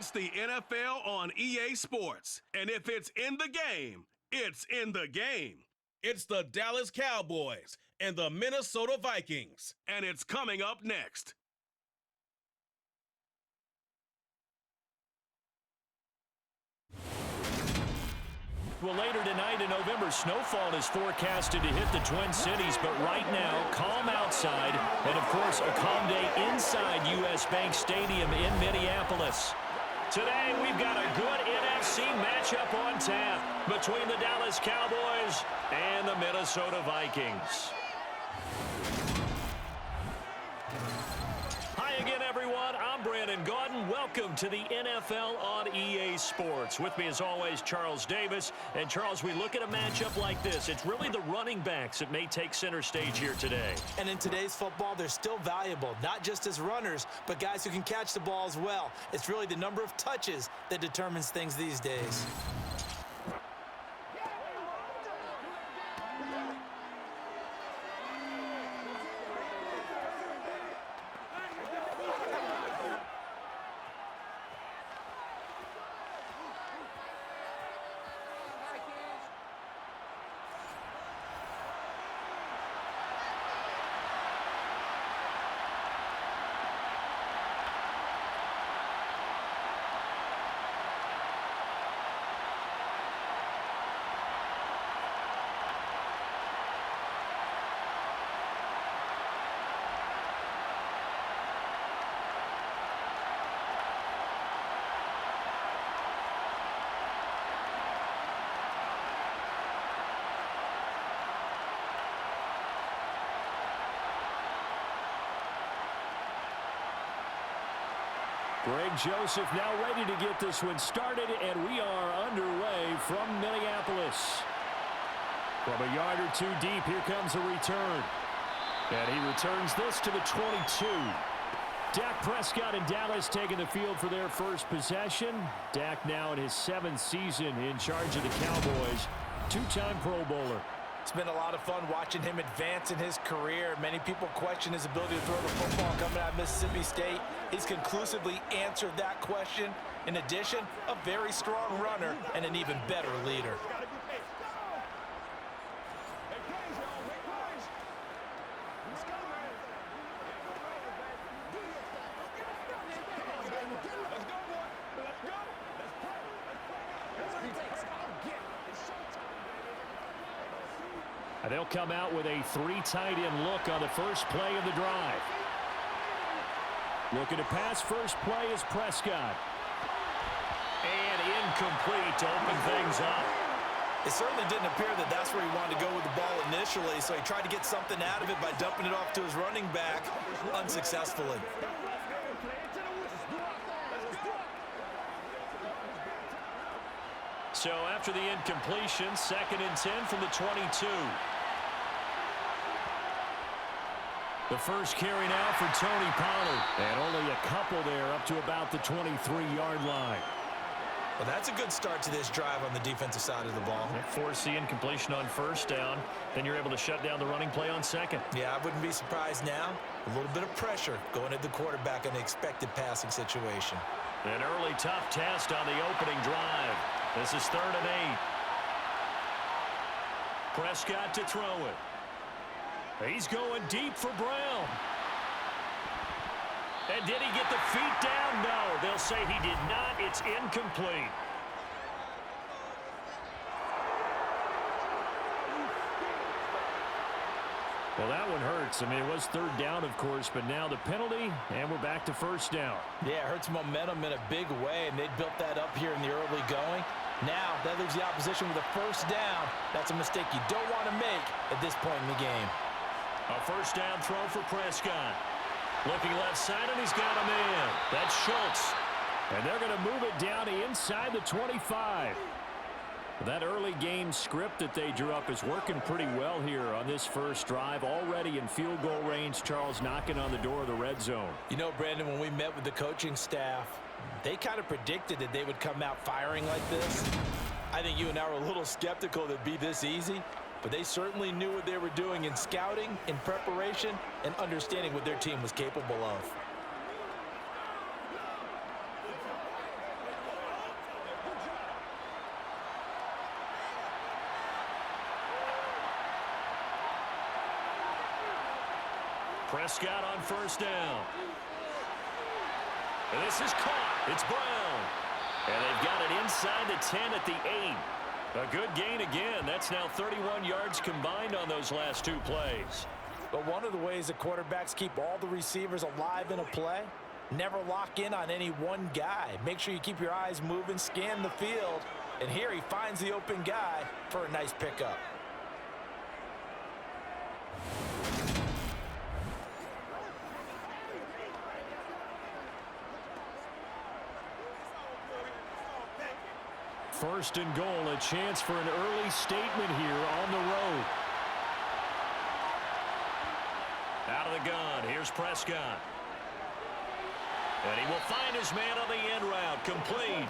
It's the NFL on EA Sports. And if it's in the game, it's in the game. It's the Dallas Cowboys and the Minnesota Vikings. And it's coming up next. Well, later tonight in November, snowfall is forecasted to hit the Twin Cities, but right now, calm outside, and of course, a calm day inside U.S. Bank Stadium in Minneapolis. Today, we've got a good NFC matchup on tap between the Dallas Cowboys and the Minnesota Vikings. Hi again, everyone. I'm Brandon Gaudin. Welcome to the NFL on EA Sports. With me, as always, Charles Davis. And, Charles, we look at a matchup like this. It's really the running backs that may take center stage here today. And in today's football, they're still valuable, not just as runners, but guys who can catch the ball as well. It's really the number of touches that determines things these days. Greg Joseph now ready to get this one started, and we are underway from Minneapolis. From a yard or two deep, here comes a return. And he returns this to the 22. Dak Prescott and Dallas taking the field for their first possession. Dak now in his 7th season in charge of the Cowboys. Two-time Pro Bowler. It's been a lot of fun watching him advance in his career. Many people question his ability to throw the football coming out of Mississippi State. He's conclusively answered that question. In addition, a very strong runner and an even better leader. They'll come out with a 3 tight end look on the first play of the drive. Looking to pass, first play is Prescott. And incomplete to open things up. It certainly didn't appear that that's where he wanted to go with the ball initially, so he tried to get something out of it by dumping it off to his running back unsuccessfully. So after the incompletion, 2nd and 10 from the 22. The first carry now for Tony Pollard. And only a couple there up to about the 23-yard line. Well, that's a good start to this drive on the defensive side of the ball. Force the incompletion on first down. Then you're able to shut down the running play on second. Yeah, I wouldn't be surprised now. A little bit of pressure going at the quarterback in the expected passing situation. An early tough test on the opening drive. This is 3rd and 8. Prescott to throw it. He's going deep for Brown. And did he get the feet down? No, they'll say he did not. It's incomplete. Well, that one hurts. I mean, it was 3rd down, of course, but now the penalty, and we're back to 1st down. Yeah, it hurts momentum in a big way, and they built that up here in the early going. Now, that leaves the opposition with a 1st down. That's a mistake you don't want to make at this point in the game. A 1st down throw for Prescott. Looking left side, and he's got a man. That's Schultz. And they're going to move it down to inside the 25. That early game script that they drew up is working pretty well here on this first drive. Already in field goal range, Charles knocking on the door of the red zone. You know, Brandon, when we met with the coaching staff, they kind of predicted that they would come out firing like this. I think you and I were a little skeptical that it'd be this easy, but they certainly knew what they were doing in scouting, in preparation, and understanding what their team was capable of. Prescott on first down. And this is caught. It's Brown. And they've got it inside the 10 at the 8. A good gain again. That's now 31 yards combined on those last two plays. But one of the ways that quarterbacks keep all the receivers alive in a play, never lock in on any one guy. Make sure you keep your eyes moving, scan the field. And here he finds the open guy for a nice pickup. First and goal, a chance for an early statement here on the road. Out of the gun, here's Prescott. And he will find his man on the end route, complete.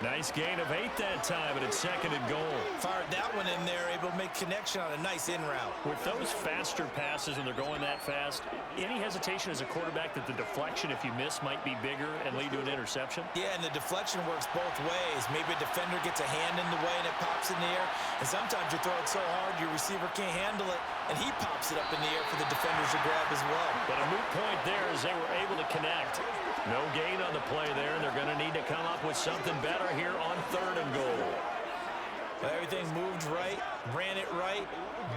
Nice gain of 8 that time, and it's second and goal. Fired that one in there, able to make connection on a nice in route. With those faster passes and they're going that fast, any hesitation as a quarterback that the deflection, if you miss, might be bigger and lead to an interception? Yeah, and the deflection works both ways. Maybe a defender gets a hand in the way and it pops in the air. And sometimes you throw it so hard your receiver can't handle it, and he pops it up in the air for the defenders to grab as well. But a moot point there is they were able to connect. No gain on the play there, and they're going to need to come up with something better here on third and goal. Everything moved right, ran it right,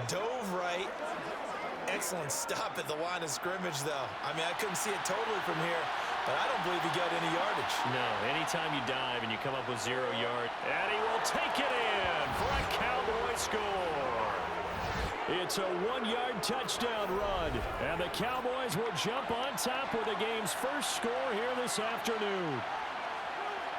dove right. Excellent stop at the line of scrimmage, though. I mean, I couldn't see it totally from here, but I don't believe he got any yardage. No, anytime you dive and you come up with 0 yards, and he will take it in for a Cowboy score. It's a 1-yard touchdown run, and the Cowboys will jump on top with the game's first score here this afternoon.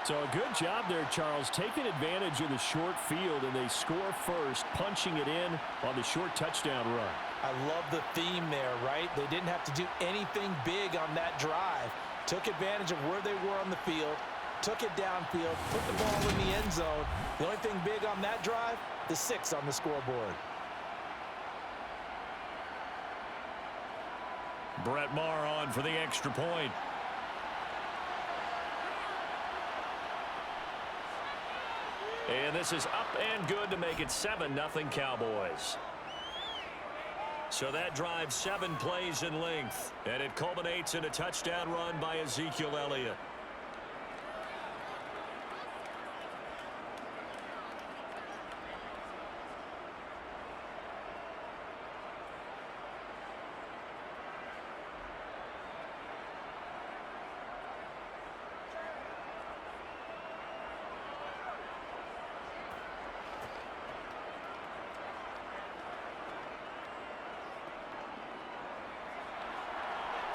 So a good job there, Charles, taking advantage of the short field, and they score first, punching it in on the short touchdown run. I love the theme there, right? They didn't have to do anything big on that drive. Took advantage of where they were on the field, took it downfield, put the ball in the end zone. The only thing big on that drive, the 6 on the scoreboard. Brett Maher on for the extra point. And this is up and good to make it 7-0 Cowboys. So that drives 7 plays in length, and it culminates in a touchdown run by Ezekiel Elliott.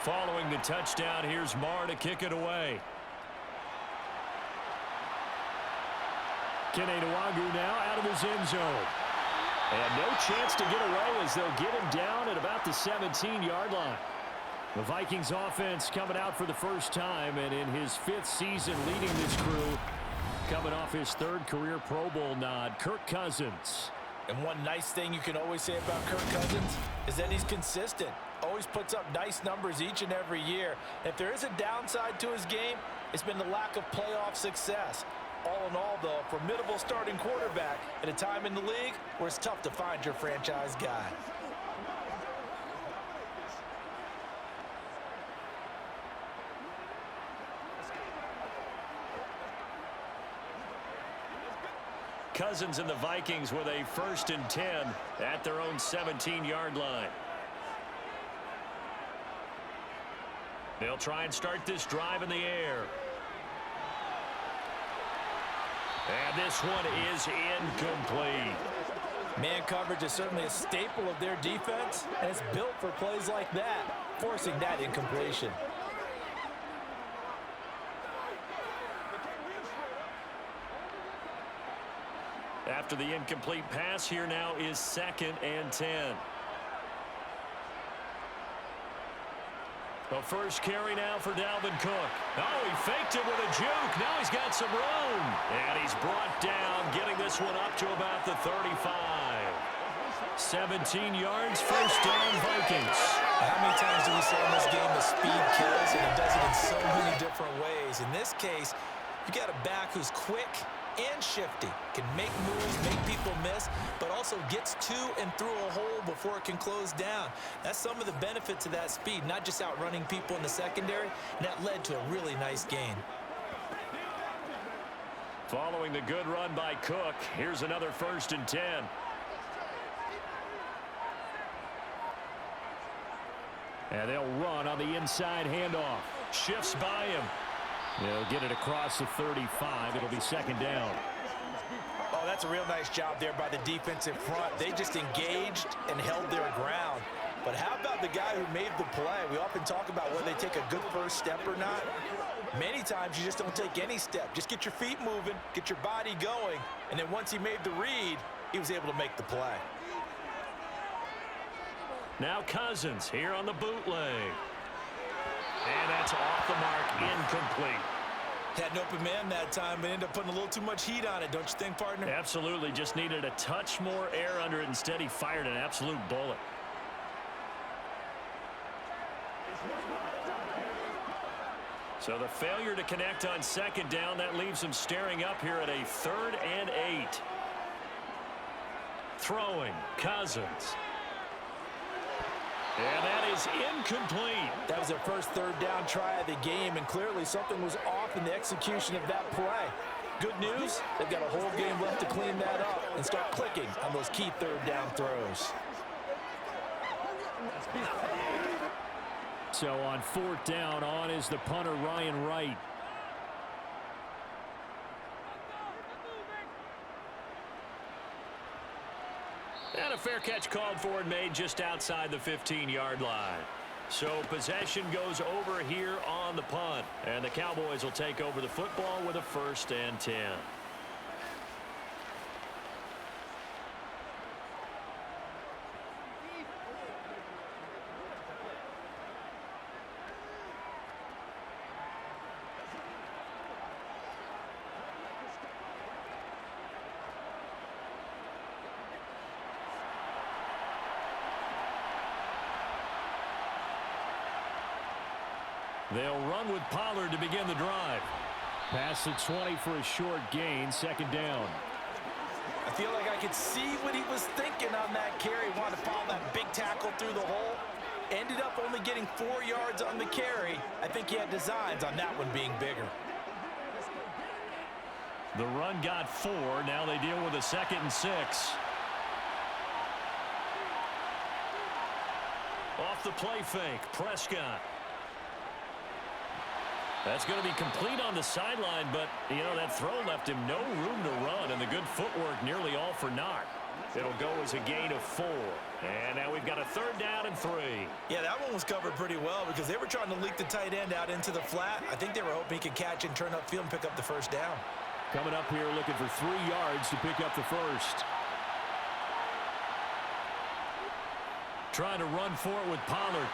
Following the touchdown, here's Maher to kick it away. Kene Nwagu now out of his end zone. And no chance to get away as they'll get him down at about the 17-yard line. The Vikings offense coming out for the first time, and in his 5th season leading this crew, coming off his 3rd career Pro Bowl nod, Kirk Cousins. And one nice thing you can always say about Kirk Cousins is that he's consistent. Always puts up nice numbers each and every year. If there is a downside to his game, it's been the lack of playoff success. All in all, though, a formidable starting quarterback at a time in the league where it's tough to find your franchise guy. Cousins and the Vikings with a 1st and 10 at their own 17-yard line. They'll try and start this drive in the air. And this one is incomplete. Man coverage is certainly a staple of their defense, and it's built for plays like that, forcing that incompletion. After the incomplete pass, here now is 2nd and 10. The first carry now for Dalvin Cook. Oh, he faked it with a juke. Now he's got some room. And he's brought down, getting this one up to about the 35. 17 yards, first down, Vikings. How many times do we say in this game the speed kills, and it does it in so many different ways? In this case, you got a back who's quick and shifty, can make moves make people miss, but also gets to and through a hole before it can close down. That's some of the benefits of that speed, not just outrunning people in the secondary, and that led to a really nice gain. Following the good run by Cook, here's another 1st and 10. And they'll run on the inside handoff. Shifts by him. They'll get it across the 35. It'll be 2nd down. Oh, that's a real nice job there by the defensive front. They just engaged and held their ground. But how about the guy who made the play? We often talk about whether they take a good first step or not. Many times you just don't take any step. Just get your feet moving, get your body going, and then once he made the read, he was able to make the play. Now Cousins here on the bootleg. And that's off the mark, incomplete. Had an open man that time, but ended up putting a little too much heat on it, don't you think, partner? Absolutely, just needed a touch more air under it. Instead, he fired an absolute bullet. So the failure to connect on 2nd down, that leaves him staring up here at a 3rd and 8. Throwing, Cousins. And that is incomplete. That was their first 3rd down try of the game, and clearly something was off in the execution of that play. Good news, they've got a whole game left to clean that up and start clicking on those key 3rd down throws. So on 4th down, on is the punter, Ryan Wright. And a fair catch called for and made just outside the 15-yard line. So possession goes over here on the punt. And the Cowboys will take over the football with a 1st and 10. They'll run with Pollard to begin the drive. Past the 20 for a short gain, 2nd down. I feel like I could see what he was thinking on that carry. Wanted to follow that big tackle through the hole. Ended up only getting 4 yards on the carry. I think he had designs on that one being bigger. The run got 4. Now they deal with a 2nd and 6. Off the play fake, Prescott. That's going to be complete on the sideline, but, you know, that throw left him no room to run, and the good footwork nearly all for naught. It'll go as a gain of 4. And now we've got a 3rd down and 3. Yeah, that one was covered pretty well because they were trying to leak the tight end out into the flat. I think they were hoping he could catch and turn upfield and pick up the 1st down. Coming up here looking for 3 yards to pick up the 1st. Trying to run for it with Pollard.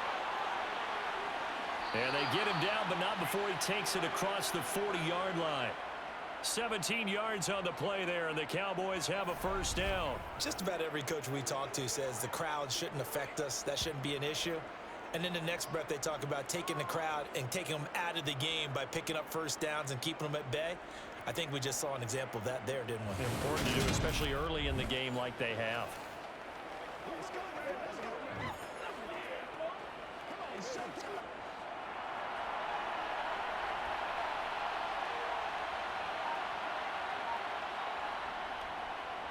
And they get him down, but not before he takes it across the 40-yard line. 17 yards on the play there, and the Cowboys have a 1st down. Just about every coach we talk to says the crowd shouldn't affect us. That shouldn't be an issue. And in the next breath, they talk about taking the crowd and taking them out of the game by picking up 1st downs and keeping them at bay. I think we just saw an example of that there, didn't we? Important to do, especially early in the game like they have.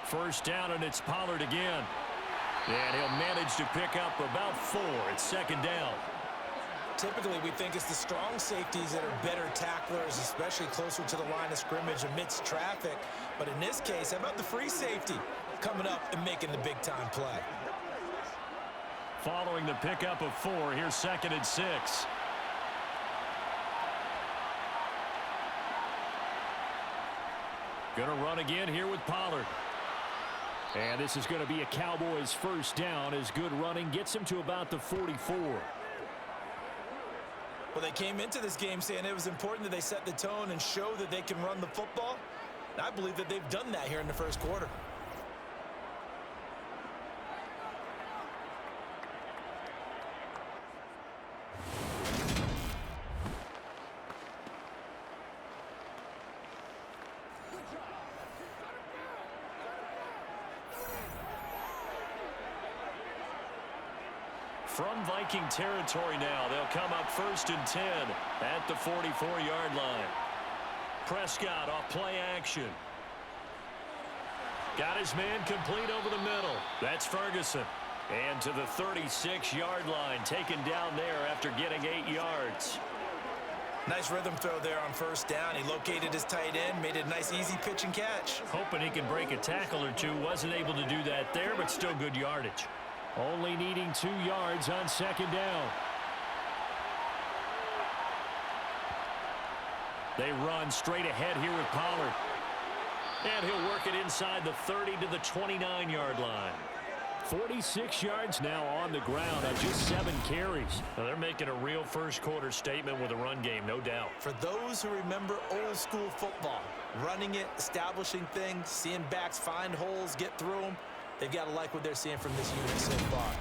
First down, and it's Pollard again. And he'll manage to pick up about 4. It's 2nd down. Typically, we think it's the strong safeties that are better tacklers, especially closer to the line of scrimmage amidst traffic. But in this case, how about the free safety coming up and making the big-time play? Following the pickup of 4, here's 2nd and 6. Going to run again here with Pollard. And this is going to be a Cowboys 1st down as good running gets him to about the 44. Well, they came into this game saying it was important that they set the tone and show that they can run the football. And I believe that they've done that here in the 1st quarter. from Viking territory now. They'll come up 1st and 10 at the 44-yard line. Prescott off play action. Got his man complete over the middle. That's Ferguson. And to the 36-yard line, taken down there after getting 8 yards. Nice rhythm throw there on 1st down. He located his tight end, made it a nice easy pitch and catch. Hoping he can break a tackle or two. Wasn't able to do that there, but still good yardage. Only needing 2 yards on 2nd down. They run straight ahead here with Pollard. And he'll work it inside the 30 to the 29-yard line. 46 yards now on the ground on just 7 carries. Well, they're making a real first-quarter statement with a run game, no doubt. For those who remember old-school football, running it, establishing things, seeing backs find holes, get through them, they've got to like what they're seeing from this unit so far.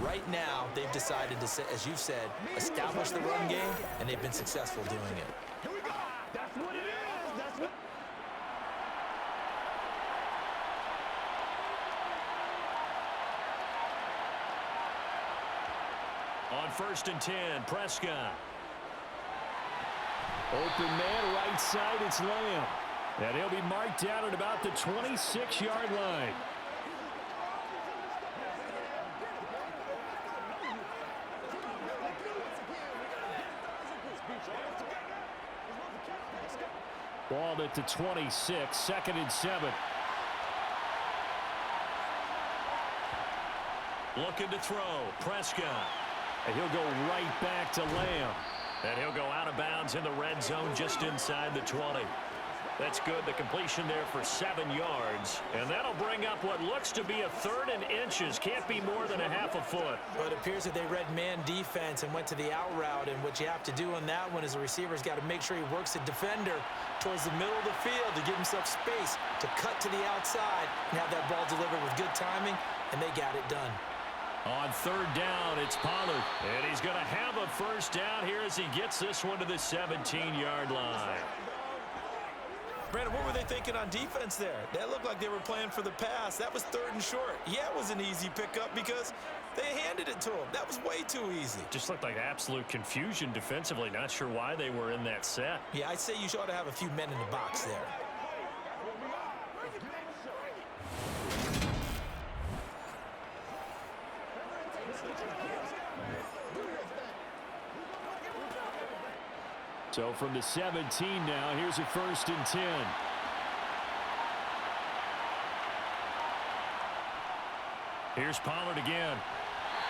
Right now, they've decided to, as you've said, establish the run game, and they've been successful doing it. Here we go. That's what it is. That's what. On 1st and 10, Prescott. Open man, right side, it's Lamb. And he'll be marked down at about the 26-yard line. Ball at the 26, 2nd and 7. Looking to throw, Prescott. And he'll go right back to Lamb. And he'll go out of bounds in the red zone just inside the 20. That's good. The completion there for 7 yards. And that'll bring up what looks to be a 3rd and inches. Can't be more than a half a foot. But it appears that they read man defense and went to the out route. And what you have to do on that one is the receiver's got to make sure he works the defender towards the middle of the field to give himself space to cut to the outside and have that ball delivered with good timing. And they got it done. On 3rd down, it's Pollard. And he's going to have a 1st down here as he gets this one to the 17-yard line. Brandon, what were they thinking on defense there? That looked like they were playing for the pass. That was 3rd and short. Yeah, it was an easy pickup because they handed it to him. That was way too easy. Just looked like absolute confusion defensively. Not sure why they were in that set. Yeah, I'd say you ought to have a few men in the box there. So from the 17 now, here's a 1st and 10. Here's Pollard again.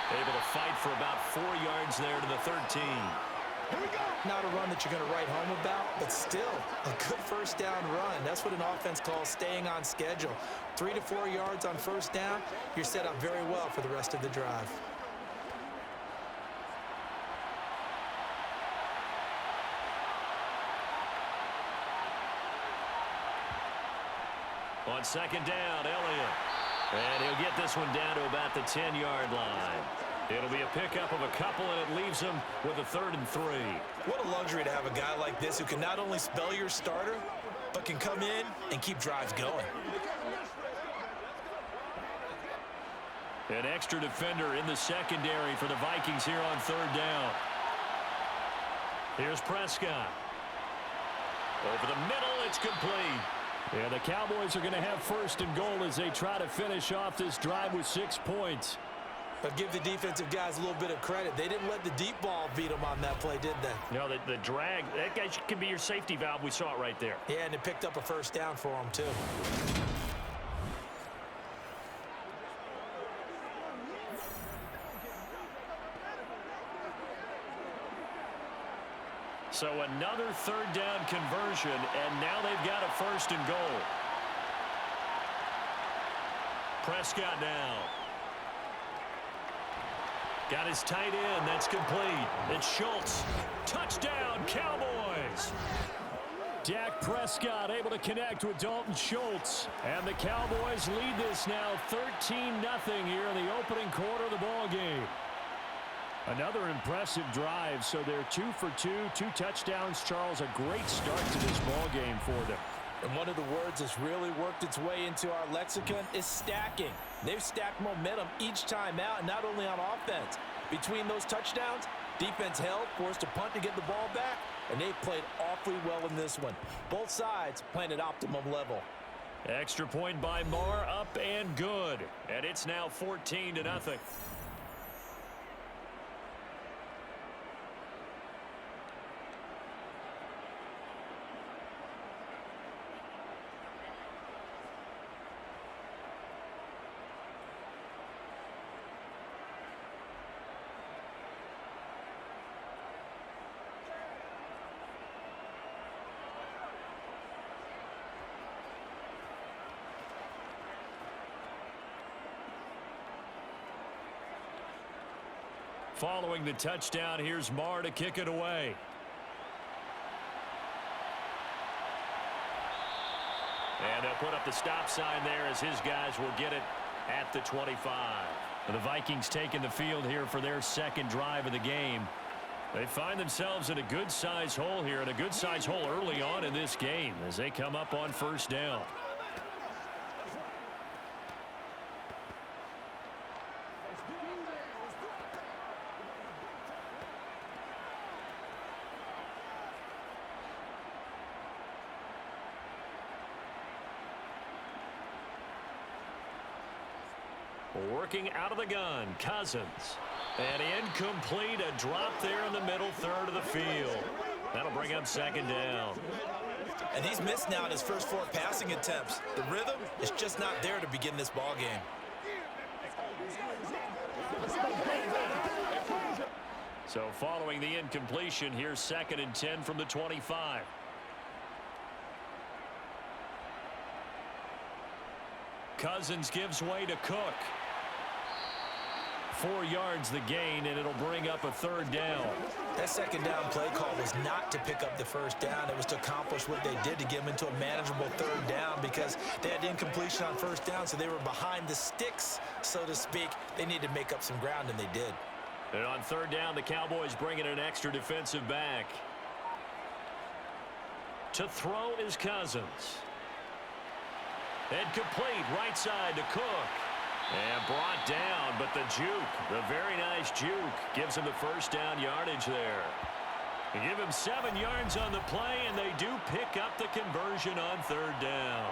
Able to fight for about 4 yards there to the 13. Here we go. Not a run that you're going to write home about, but still a good 1st down run. That's what an offense calls staying on schedule. 3 to 4 yards on 1st down, you're set up very well for the rest of the drive. On 2nd down, Elliott. And he'll get this one down to about the 10-yard line. It'll be a pickup of a couple, and it leaves him with a 3rd and 3. What a luxury to have a guy like this who can not only spell your starter, but can come in and keep drives going. An extra defender in the secondary for the Vikings here on 3rd down. Here's Prescott. Over the middle, it's complete. And the Cowboys are going to have 1st and goal as they try to finish off this drive with 6 points. But give the defensive guys a little bit of credit. They didn't let the deep ball beat them on that play, did they? No, the drag, that guy can be your safety valve. We saw it right there. Yeah, and it picked up a 1st down for them, too. So another 3rd down conversion, and now they've got a 1st and goal. Prescott now. Got his tight end. That's complete. It's Schultz. Touchdown, Cowboys. Dak Prescott able to connect with Dalton Schultz. And the Cowboys lead this now 13-0 here in the opening quarter of the ball game. Another impressive drive, so they're 2 for 2, 2 touchdowns. Charles, a great start to this ball game for them. And one of the words that's really worked its way into our lexicon is stacking. They've stacked momentum each time out, and not only on offense, Between those touchdowns, defense held, forced a punt to get the ball back, and they played awfully well in this one. Both sides playing at optimum level. Extra point by Marr, up and good. And it's now 14-0. Following the touchdown, here's Marr to kick it away. And they'll put up the stop sign there as his guys will get it at the 25. The Vikings taking the field here for their second drive of the game. They find themselves in a good-sized hole here, and a good-sized hole early on in this game as they come up on first down. Working out of the gun, Cousins. And incomplete, a drop there in the middle third of the field. That'll bring up second down. And he's missed now in his first 4 passing attempts. The rhythm is just not there to begin this ball game. So following the incompletion, here's 2nd and 10 from the 25. Cousins gives way to Cook. 4 yards the gain, and it'll bring up a 3rd down. That second down play call was not to pick up the first down. It was to accomplish what they did to get them into a manageable 3rd down because they had incompletion on first down, so they were behind the sticks, so to speak. They needed to make up some ground, and they did. And on 3rd down, the Cowboys bring in an extra defensive back. To throw is Cousins. And complete, right side to Cook. And brought down, but the juke, the very nice juke, gives him the first down yardage there. They give him 7 yards on the play, and they do pick up the conversion on 3rd down.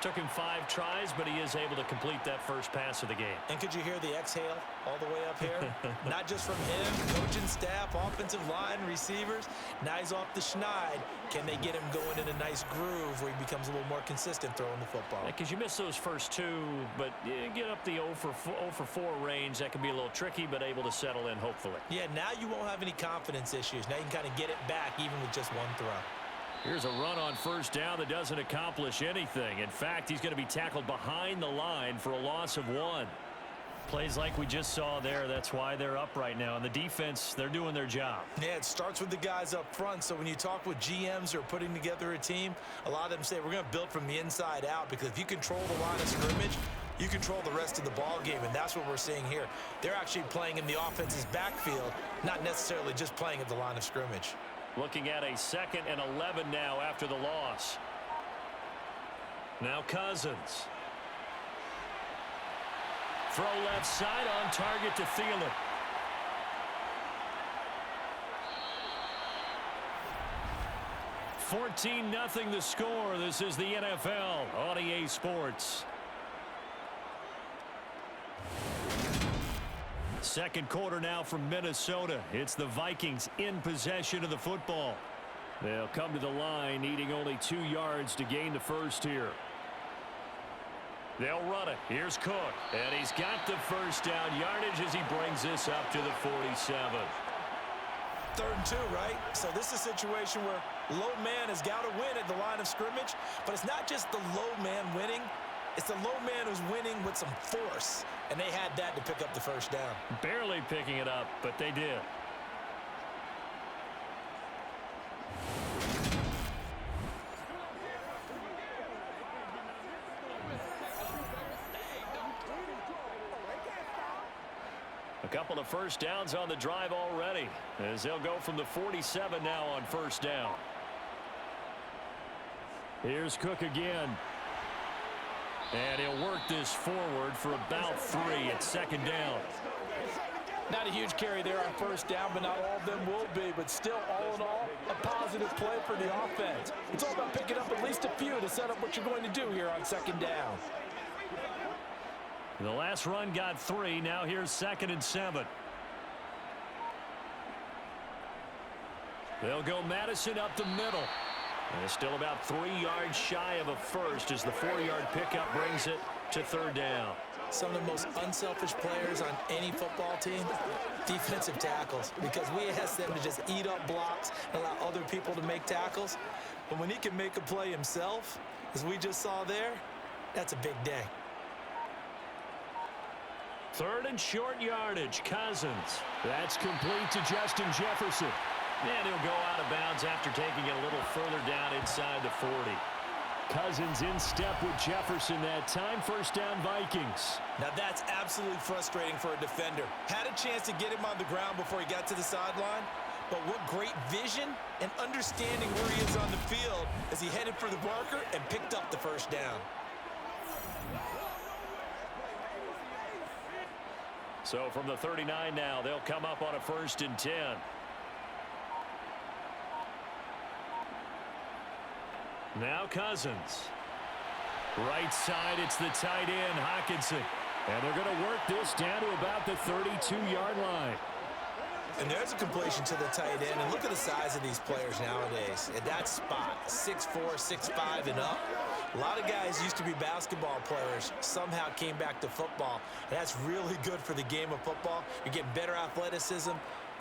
Took him 5 tries, but he is able to complete that first pass of the game. And could you hear the exhale all the way up here? Not just from him, coaching staff, offensive line, receivers. Now he's off the schneid. Can they get him going in a nice groove where he becomes a little more consistent throwing the football? Because you miss those first 2, but you get up the 0 for 4 range. That can be a little tricky, but able to settle in, hopefully. Yeah, now you won't have any confidence issues. Now you can kind of get it back even with just 1 throw. Here's a run on first down that doesn't accomplish anything. In fact, he's going to be tackled behind the line for a loss of 1. Plays like we just saw there. That's why they're up right now. And the defense, they're doing their job. Yeah, it starts with the guys up front. So when you talk with GMs who are putting together a team, a lot of them say we're going to build from the inside out, because if you control the line of scrimmage, you control the rest of the ball game, and that's what we're seeing here. They're actually playing in the offense's backfield, not necessarily just playing at the line of scrimmage. Looking at a 2nd and 11 now after the loss. Now Cousins. Throw left side, on target to Thielen. $14-0 the score. This is the NFL on EA Sports. Second quarter now from Minnesota. It's the Vikings in possession of the football. They'll come to the line needing only 2 yards to gain the first here. They'll run it. Here's Cook. And he's got the first down yardage as he brings this up to the 47. 3rd and 2, right? So this is a situation where low man has got to win at the line of scrimmage. But it's not just the low man winning. It's the low man who's winning with some force. And they had that to pick up the first down. Barely picking it up, but they did. A couple of first downs on the drive already, as they'll go from the 47 now on first down. Here's Cook again. And he'll work this forward for about 3 at 2nd down. Not a huge carry there on first down, but not all of them will be. But still, all in all, a positive play for the offense. It's all about picking up at least a few to set up what you're going to do here on second down. The last run got 3. Now here's 2nd and 7. They'll go Madison up the middle. And it's still about 3 yards shy of a first as the 4-yard pickup brings it to 3rd down. Some of the most unselfish players on any football team, defensive tackles, because we ask them to just eat up blocks and allow other people to make tackles. But when he can make a play himself, as we just saw there, that's a big day. 3rd and short yardage. Cousins. That's complete to Justin Jefferson. And he'll go out of bounds after taking it a little further down inside the 40. Cousins in step with Jefferson that time. 1st down Vikings. Now that's absolutely frustrating for a defender. Had a chance to get him on the ground before he got to the sideline, but what great vision and understanding where he is on the field as he headed for the marker and picked up the 1st down. So from the 39 now, they'll come up on a 1st and 10. Now Cousins. Right side, it's the tight end, Hockenson. And they're going to work this down to about the 32-yard line. And there's a completion to the tight end. And look at the size of these players nowadays. At that spot, 6'4", 6'5", and up. A lot of guys used to be basketball players, somehow came back to football. And that's really good for the game of football. You're getting better athleticism,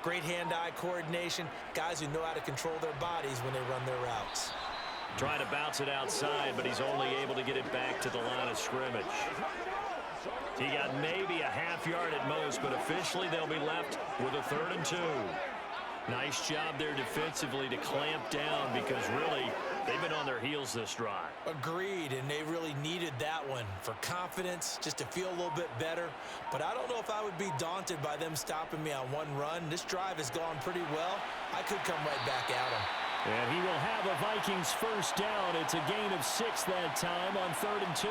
great hand-eye coordination, guys who know how to control their bodies when they run their routes. Trying to bounce it outside, but he's only able to get it back to the line of scrimmage. He got maybe a half yard at most, but officially they'll be left with a 3rd and 2. Nice job there defensively to clamp down because really they've been on their heels this drive. Agreed, and they really needed that one for confidence, just to feel a little bit better. But I don't know if I would be daunted by them stopping me on one run. This drive has gone pretty well. I could come right back at them. And he will have a Vikings 1st down. It's a gain of 6 that time on 3rd and 2.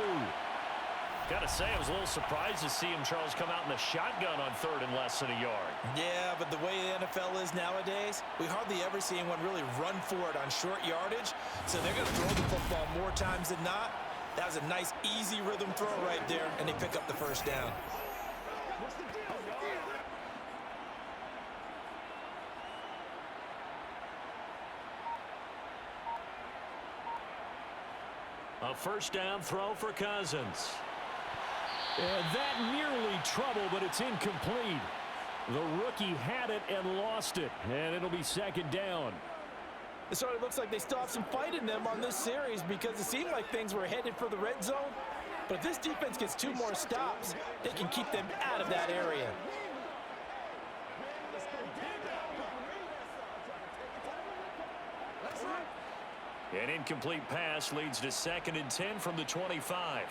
Got to say, I was a little surprised to see him, Charles, come out in the shotgun on 3rd and less than a yard. Yeah, but the way the NFL is nowadays, we hardly ever see anyone really run for it on short yardage. So they're going to throw the football more times than not. That was a nice, easy rhythm throw right there, and they pick up the 1st down. A 1st down throw for Cousins. And that nearly trouble, but it's incomplete. The rookie had it and lost it, and it'll be 2nd down. It sort of looks like they still have some fight in them on this series because it seemed like things were headed for the red zone. But if this defense gets 2 more stops, they can keep them out of that area. An incomplete pass leads to 2nd and 10 from the 25.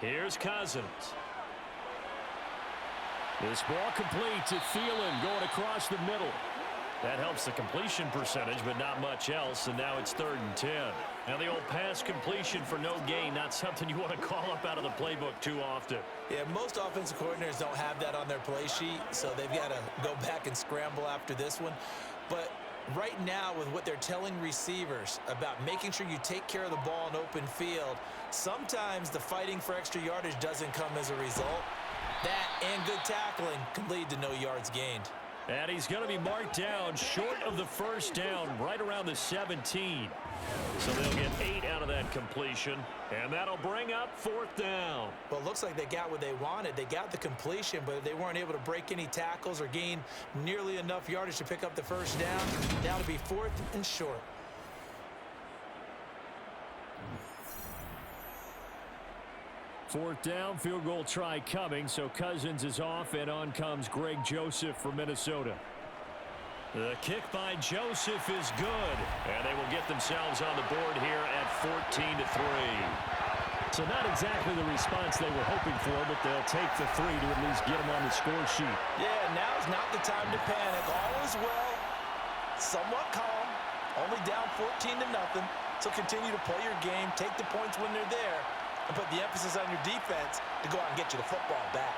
Here's Cousins. This ball complete to Thielen going across the middle. That helps the completion percentage, but not much else, and now it's 3rd and 10. Now the old pass completion for no gain, not something you want to call up out of the playbook too often. Yeah, most offensive coordinators don't have that on their play sheet, so they've got to go back and scramble after this one. But right now, with what they're telling receivers about making sure you take care of the ball in open field, sometimes the fighting for extra yardage doesn't come as a result. That and good tackling can lead to no yards gained. And he's going to be marked down short of the 1st down, right around the 17. So they'll get 8 out of that completion, and that'll bring up 4th down. Well, it looks like they got what they wanted. They got the completion, but they weren't able to break any tackles or gain nearly enough yardage to pick up the 1st down. Now to be 4th and short. Fourth down, field goal try coming, so Cousins is off, and on comes Greg Joseph from Minnesota. The kick by Joseph is good, and they will get themselves on the board here at 14-3. So not exactly the response they were hoping for, but they'll take the 3 to at least get them on the score sheet. Yeah, now's not the time to panic. All is well, somewhat calm, only down 14-0. So continue to play your game, take the points when they're there, and put the emphasis on your defense to go out and get you the football back.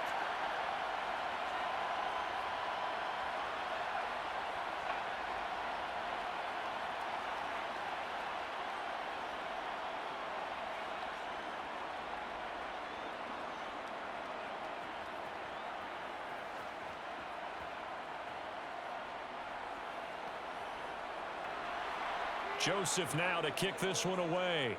Joseph now to kick this one away.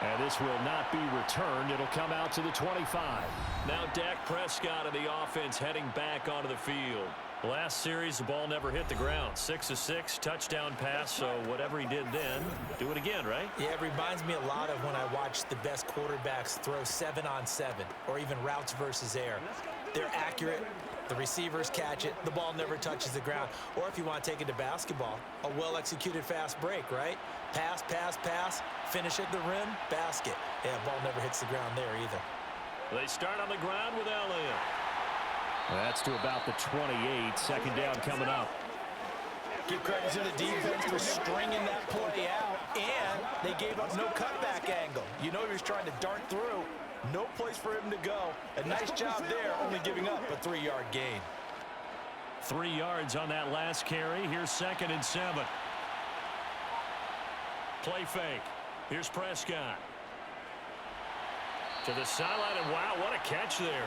And this will not be returned. It'll come out to the 25. Now Dak Prescott of the offense heading back onto the field. Last series, the ball never hit the ground. 6 of 6, touchdown pass, so whatever he did then, do it again, right? Yeah, it reminds me a lot of when I watch the best quarterbacks throw 7-on-7 or even routes versus air. They're accurate. The receivers catch it. The ball never touches the ground. Or if you want to take it to basketball, a well-executed fast break, right? Pass, pass, pass, finish at the rim, basket. Yeah, ball never hits the ground there either. They start on the ground with Elliott. That's to about the 28. Second down coming up. Give credit to the defense for stringing that play out, and they gave up no cutback angle. You know he was trying to dart through. No place for him to go. A nice job there, only giving up a 3-yard gain. 3 yards on that last carry. Here's 2nd and 7. Play fake. Here's Prescott. To the sideline, and wow, what a catch there.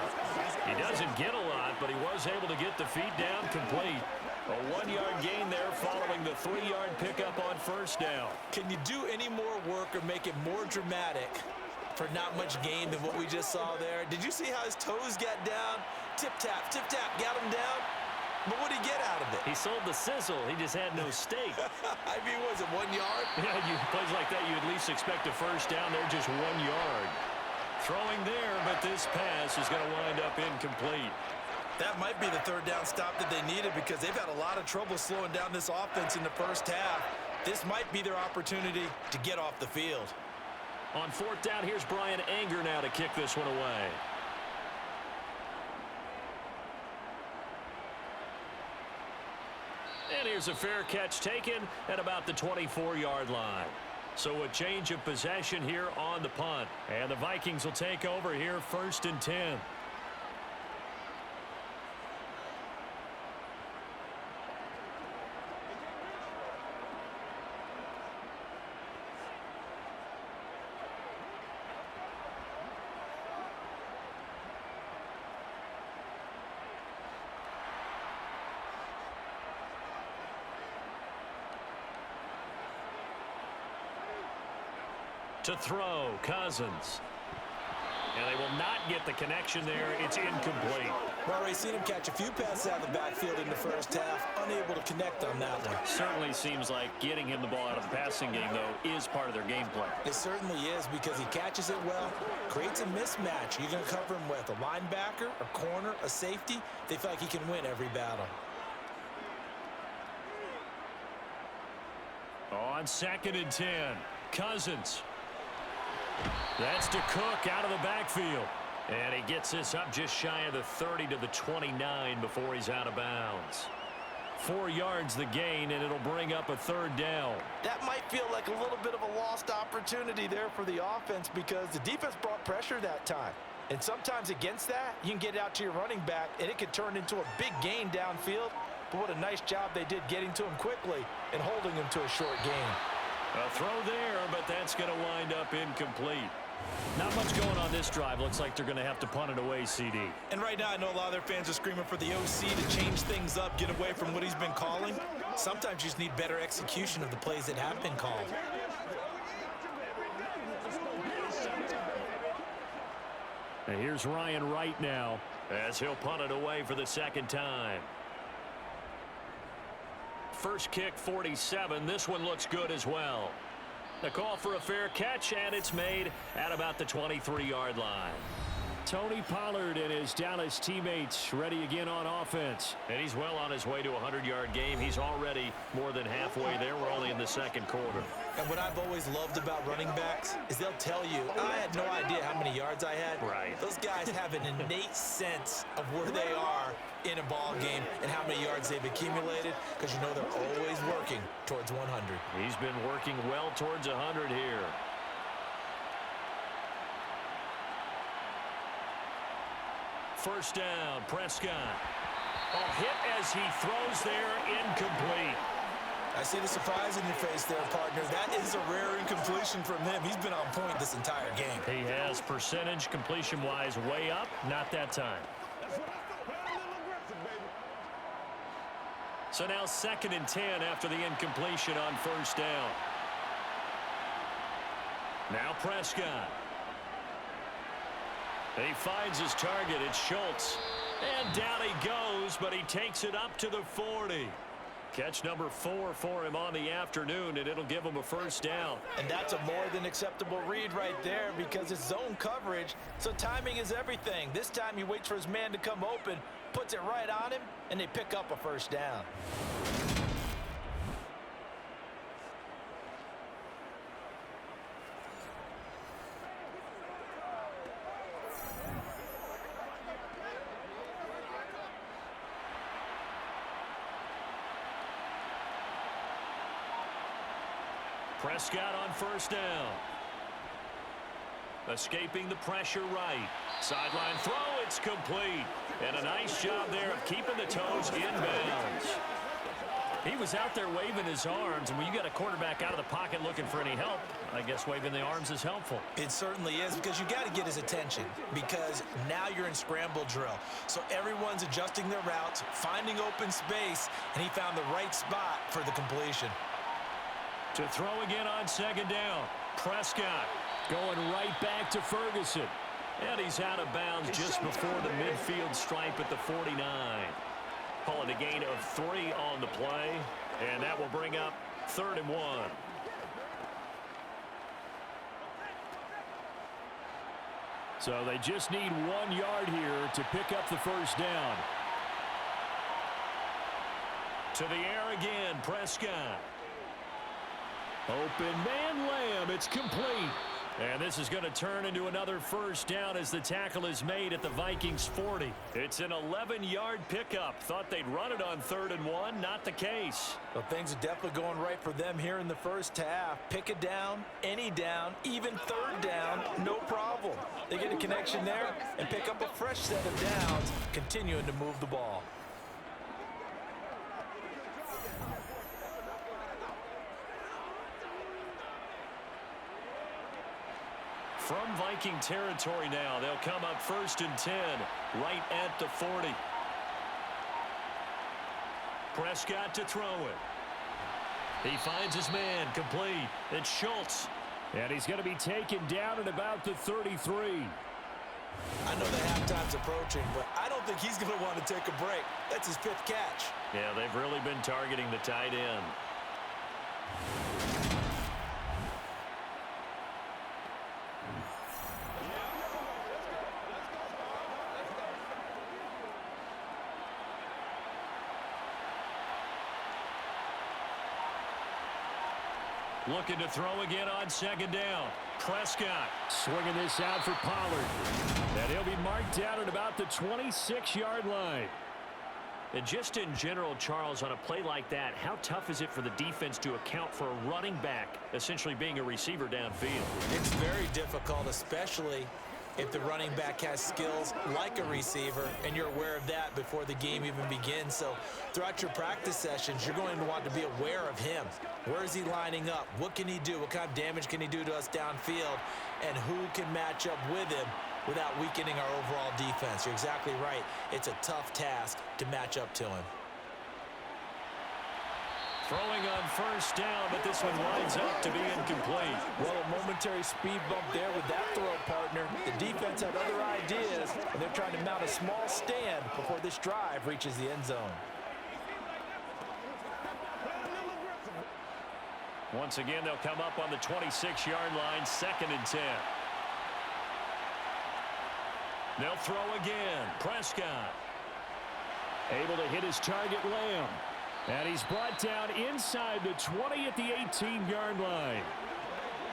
He doesn't get a lot, but he was able to get the feet down complete. A 1-yard gain there following the 3-yard pickup on first down. Can you do any more work or make it more dramatic for not much gain than what we just saw there? Did you see how his toes got down? Tip-tap, got him down. But what did he get out of it? He sold the sizzle. He just had no steak. I mean, was it 1 yard? Yeah, plays like that, you at least expect a first down. They're just 1 yard. Throwing there, but this pass is going to wind up incomplete. That might be the 3rd down stop that they needed because they've had a lot of trouble slowing down this offense in the first half. This might be their opportunity to get off the field. On 4th down, here's Brian Anger now to kick this one away. And here's a fair catch taken at about the 24-yard line. So a change of possession here on the punt. And the Vikings will take over here 1st and 10. To throw, Cousins. And they will not get the connection there. It's incomplete. Well, we've seen him catch a few passes out of the backfield in the first half. Unable to connect on that one. Certainly seems like getting him the ball out of the passing game, though, is part of their game plan. It certainly is because he catches it well, creates a mismatch. You're going to cover him with a linebacker, a corner, a safety. They feel like he can win every battle. On 2nd and 10, Cousins. That's to Cook out of the backfield. And he gets this up just shy of the 30 to the 29 before he's out of bounds. 4 yards the gain, and it'll bring up a 3rd down. That might feel like a little bit of a lost opportunity there for the offense because the defense brought pressure that time. And sometimes against that, you can get it out to your running back, and it could turn into a big gain downfield. But what a nice job they did getting to him quickly and holding him to a short gain. A throw there, but that's going to wind up incomplete. Not much going on this drive. Looks like they're going to have to punt it away, CD. And right now, I know a lot of their fans are screaming for the OC to change things up, get away from what he's been calling. Sometimes you just need better execution of the plays that have been called. And here's Ryan Wright now as he'll punt it away for the 2nd time. First kick, 47. This one looks good as well. The call for a fair catch, and it's made at about the 23-yard line. Tony Pollard and his Dallas teammates ready again on offense. And he's well on his way to a 100-yard game. He's already more than halfway there. We're only in the 2nd quarter. And what I've always loved about running backs is they'll tell you, I had no idea how many yards I had. Right. Those guys have an innate sense of where they are in a ball game and how many yards they've accumulated because you know they're always working towards 100. He's been working well towards 100 here. First down, Prescott. Oh, hit as he throws there, incomplete. I see the surprise in your face there, partner. That is a rare incompletion from him. He's been on point this entire game. He has percentage completion-wise way up, not that time. So now 2nd and 10 after the incompletion on first down. Now Prescott. He finds his target. It's Schultz. And down he goes, but he takes it up to the 40. Catch number 4 for him on the afternoon, and it'll give him a first down. And that's a more than acceptable read right there because it's zone coverage, so timing is everything. This time he waits for his man to come open, puts it right on him, and they pick up a first down. Prescott on first down. Escaping the pressure right. Sideline throw, it's complete. And a nice job there of keeping the toes inbounds. He was out there waving his arms, and when you got a quarterback out of the pocket looking for any help, I guess waving the arms is helpful. It certainly is because you got to get his attention because now you're in scramble drill. So everyone's adjusting their routes, finding open space, and he found the right spot for the completion. To throw again on 2nd down. Prescott going right back to Ferguson. And he's out of bounds just before the midfield stripe at the 49. Call it a gain of 3 on the play. And that will bring up 3rd and 1. So they just need 1 yard here to pick up the first down. To the air again, Prescott. Open man, Lamb. It's complete. And this is going to turn into another first down as the tackle is made at the Vikings 40. It's an 11-yard pickup. Thought they'd run it on 3rd and 1. Not the case. Well, things are definitely going right for them here in the first half. Pick a down, any down, even 3rd down, no problem. They get a connection there and pick up a fresh set of downs, continuing to move the ball. From Viking territory now, they'll come up 1st and 10, right at the 40. Prescott to throw it. He finds his man, complete. It's Schultz. And he's going to be taken down at about the 33. I know the halftime's approaching, but I don't think he's going to want to take a break. That's his 5th catch. Yeah, they've really been targeting the tight end. Looking to throw again on 2nd down. Prescott swinging this out for Pollard. And he'll be marked down at about the 26-yard line. And just in general, Charles, on a play like that, how tough is it for the defense to account for a running back essentially being a receiver downfield? It's very difficult, especially if the running back has skills like a receiver, and you're aware of that before the game even begins. So throughout your practice sessions, you're going to want to be aware of him. Where is he lining up? What can he do? What kind of damage can he do to us downfield? And who can match up with him without weakening our overall defense? You're exactly right. It's a tough task to match up to him. Throwing on 1st down, but this one winds up to be incomplete. Well, a momentary speed bump there with that throw, partner. The defense had other ideas, and they're trying to mount a small stand before this drive reaches the end zone. Once again, they'll come up on the 26-yard line, 2nd and 10. They'll throw again. Prescott able to hit his target, Lamb. And he's brought down inside the 20 at the 18-yard line.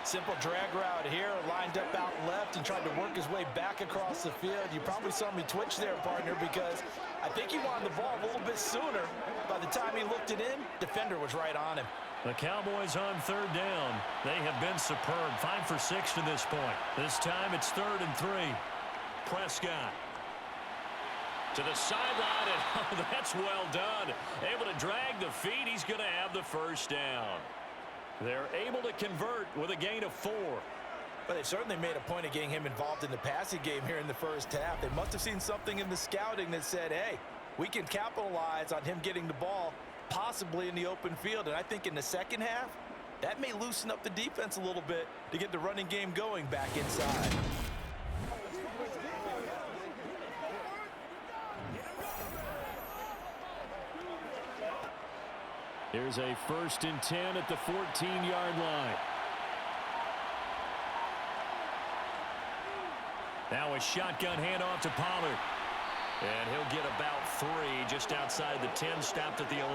Simple drag route here, lined up out left and tried to work his way back across the field. You probably saw me twitch there, partner, because I think he wanted the ball a little bit sooner. By the time he looked it in, defender was right on him. The Cowboys on 3rd down. They have been superb. 5 for 6 to this point. This time it's 3rd and 3. Prescott to the sideline, and oh, that's well done. Able to drag the feet. He's going to have the first down. They're able to convert with a gain of 4. But they've certainly made a point of getting him involved in the passing game here in the first half. They must have seen something in the scouting that said, hey, we can capitalize on him getting the ball possibly in the open field. And I think in the second half, that may loosen up the defense a little bit to get the running game going back inside. Here's a 1st and 10 at the 14-yard line. Now a shotgun handoff to Pollard. And he'll get about 3 just outside the 10, stopped at the 11.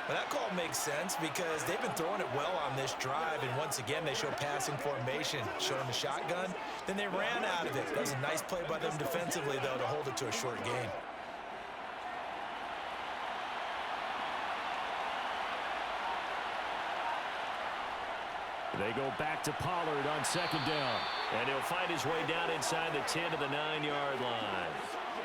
Well, that call makes sense because they've been throwing it well on this drive, and once again they show passing formation, showing the shotgun. Then they ran out of it. That was a nice play by them defensively, though, to hold it to a short gain. They go back to Pollard on 2nd down. And he'll find his way down inside the 10 to the 9-yard line.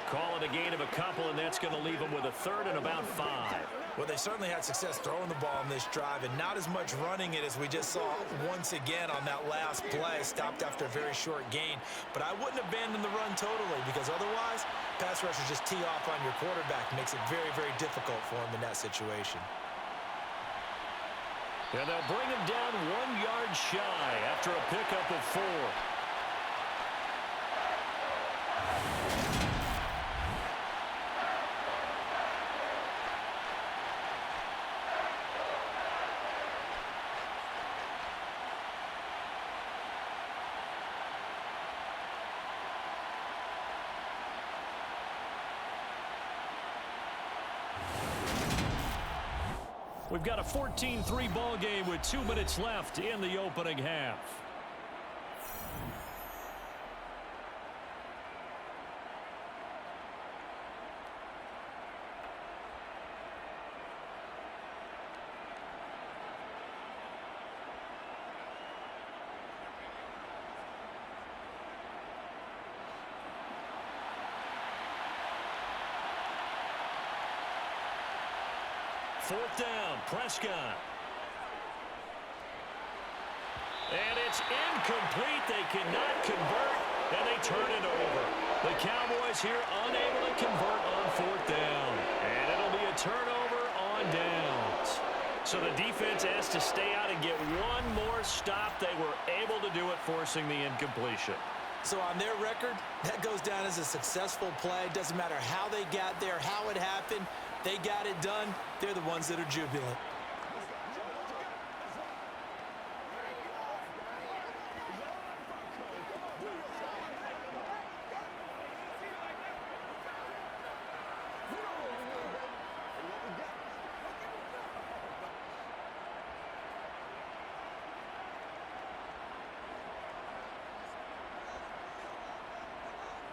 Call it a gain of a couple, and that's going to leave them with a 3rd and about 5. Well, they certainly had success throwing the ball on this drive, and not as much running it as we just saw once again on that last play. Stopped after a very short gain. But I wouldn't abandon the run totally, because otherwise, pass rushers just tee off on your quarterback. Makes it very, very difficult for him in that situation. And they'll bring him down 1 yard shy after a pickup of 4. We've got a 14-3 ball game with 2 minutes left in the opening half. Fourth down, Prescott. And it's incomplete. They cannot convert, and they turn it over. The Cowboys here unable to convert on 4th down. And it'll be a turnover on downs. So the defense has to stay out and get one more stop. They were able to do it, forcing the incompletion. So on their record, that goes down as a successful play. Doesn't matter how they got there, how it happened. They got it done. They're the ones that are jubilant.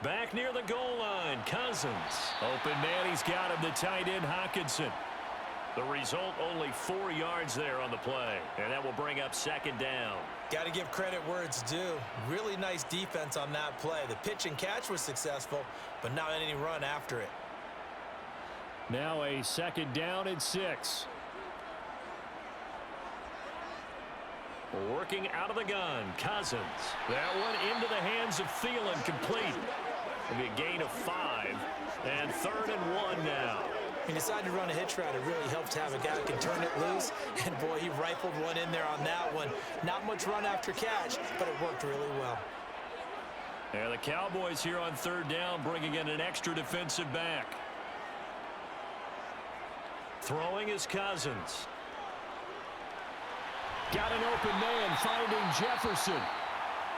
Back near the goal line, Cousins. Open man, he's got him, the tight end, Hockenson. The result, only 4 yards there on the play, and that will bring up 2nd down. Got to give credit where it's due. Really nice defense on that play. The pitch and catch was successful, but not any run after it. Now a 2nd down and 6. Working out of the gun, Cousins. That one into the hands of Thielen, complete. It'll be a gain of 5, and 3rd and 1 now. He decided to run a hitch route. It really helped to have a guy who can turn it loose, and boy, he rifled one in there on that one. Not much run after catch, but it worked really well. And the Cowboys here on 3rd down, bringing in an extra defensive back. Throwing is Cousins. Got an open man, finding Jefferson.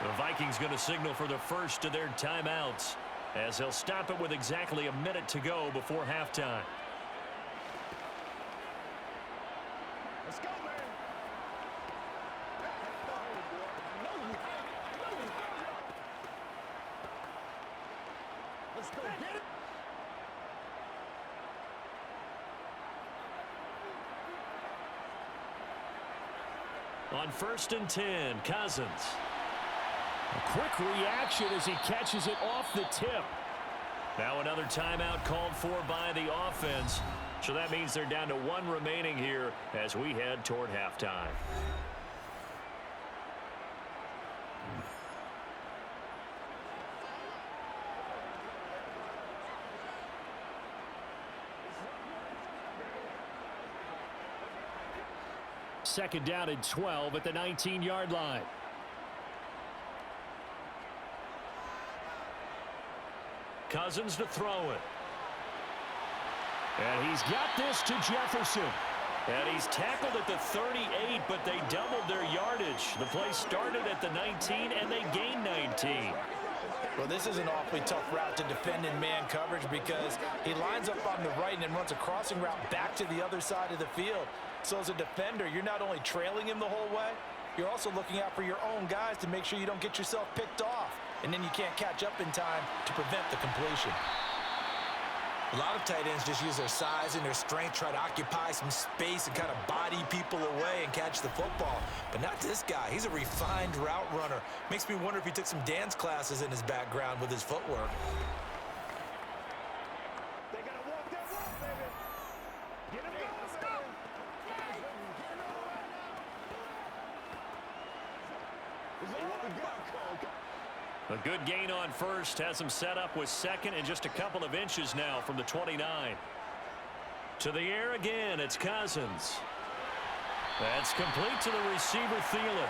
The Vikings going to signal for the first of their timeouts, as they'll stop it with exactly a minute to go before halftime. Let's go, man. Let's go get it. On 1st and 10, Cousins. A quick reaction as he catches it off the tip. Now another timeout called for by the offense. So that means they're down to 1 remaining here as we head toward halftime. second down and 12 at the 19-yard line. Cousins to throw it. And he's got this to Jefferson. And he's tackled at the 38, but they doubled their yardage. The play started at the 19, and they gained 19. Well, this is an awfully tough route to defend in man coverage because he lines up on the right and then runs a crossing route back to the other side of the field. So as a defender, you're not only trailing him the whole way, you're also looking out for your own guys to make sure you don't get yourself picked off. And then you can't catch up in time to prevent the completion. A lot of tight ends just use their size and their strength, try to occupy some space and kind of body people away and catch the football. But not this guy. He's a refined route runner. Makes me wonder if he took some dance classes in his background with his footwork. They gotta walk that walk, baby. Get him going, let's go. This is what we got, Cole. A good gain on first has him set up with second and just a couple of inches now from the 29. To the air again, it's Cousins. That's complete to the receiver, Thielen.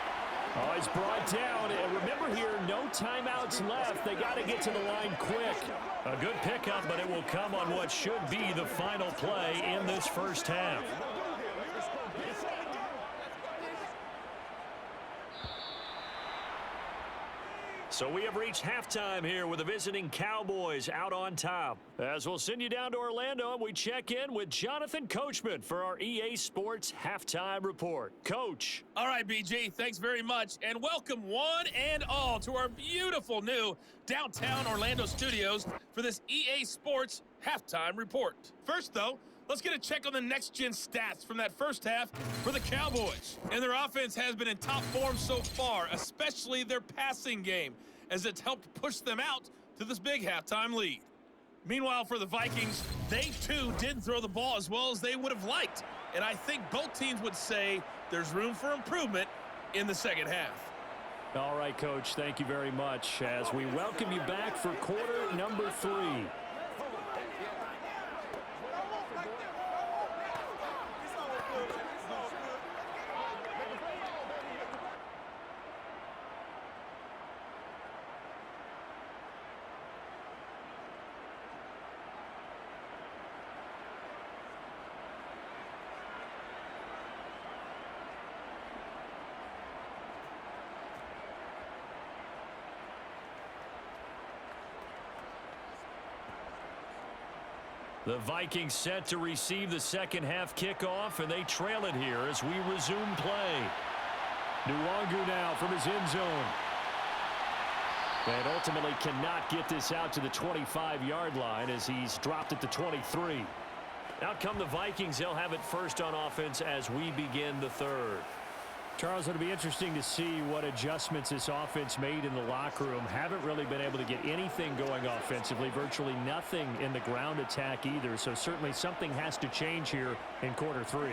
Oh, he's brought down. And remember here, no timeouts left. They got to get to the line quick. A good pickup, but it will come on what should be the final play in this first half. So we have reached halftime here with the visiting Cowboys out on top. As we'll send you down to Orlando, we check in with Jonathan Coachman for our EA Sports Halftime Report. Coach. All right, BG, thanks very much, and welcome one and all to our beautiful new downtown Orlando studios for this EA Sports Halftime Report. First, though, let's get a check on the next-gen stats from that first half for the Cowboys. And their offense has been in top form so far, especially their passing game, as it's helped push them out to this big halftime lead. Meanwhile, for the Vikings, they too didn't throw the ball as well as they would have liked. And I think both teams would say there's room for improvement in the second half. All right, Coach, thank you very much as we welcome you back for quarter number 3. The Vikings set to receive the second half kickoff, and they trail it here as we resume play. Nwangu now from his end zone. And ultimately cannot get this out to the 25-yard line as he's dropped at the 23. Out come the Vikings. They'll have it first on offense as we begin the third. Charles, it'll be interesting to see what adjustments this offense made in the locker room. Haven't really been able to get anything going offensively, virtually nothing in the ground attack either. So certainly something has to change here in quarter 3.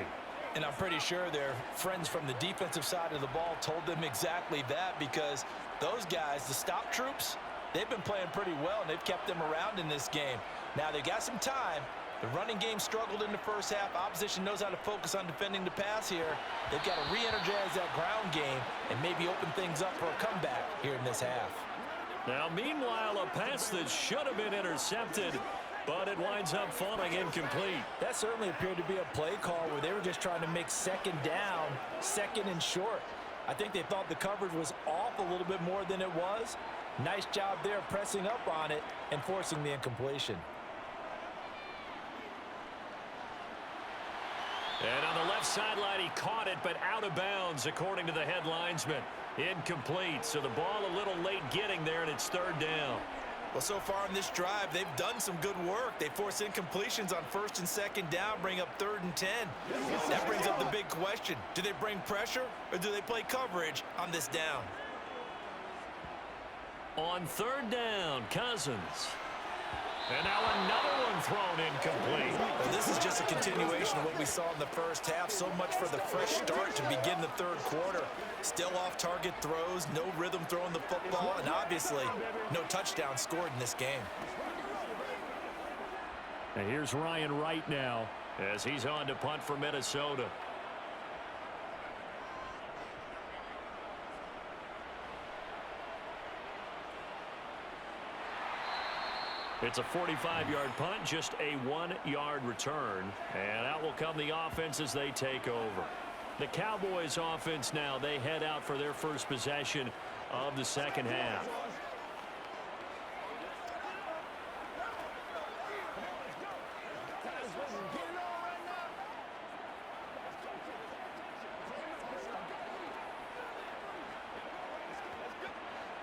And I'm pretty sure their friends from the defensive side of the ball told them exactly that, because those guys, the stop troops, they've been playing pretty well, and they've kept them around in this game. Now, they've got some time. The running game struggled in the first half. Opposition knows how to focus on defending the pass here. They've got to re-energize that ground game and maybe open things up for a comeback here in this half. Now, meanwhile, a pass that should have been intercepted, but it winds up falling incomplete. That certainly appeared to be a play call where they were just trying to make second down, second and short. I think they thought the coverage was off a little bit more than it was. Nice job there pressing up on it and forcing the incompletion. And on the left sideline, he caught it, but out of bounds, according to the head linesman. Incomplete, so the ball a little late getting there, and it's third down. Well, so far in this drive, they've done some good work. They force incompletions on first and second down, bring up 3rd and 10. That brings up the big question. Do they bring pressure, or do they play coverage on this down? On third down, Cousins. And now another one thrown incomplete. Well, this is just a continuation of what we saw in the first half. So much for the fresh start to begin the third quarter. Still off-target throws, no rhythm throwing the football, and obviously no touchdown scored in this game. And here's Ryan Wright now as he's on to punt for Minnesota. It's a 45-yard punt, just a 1-yard return. And out will come the offense as they take over. The Cowboys offense now, they head out for their first possession of the second half.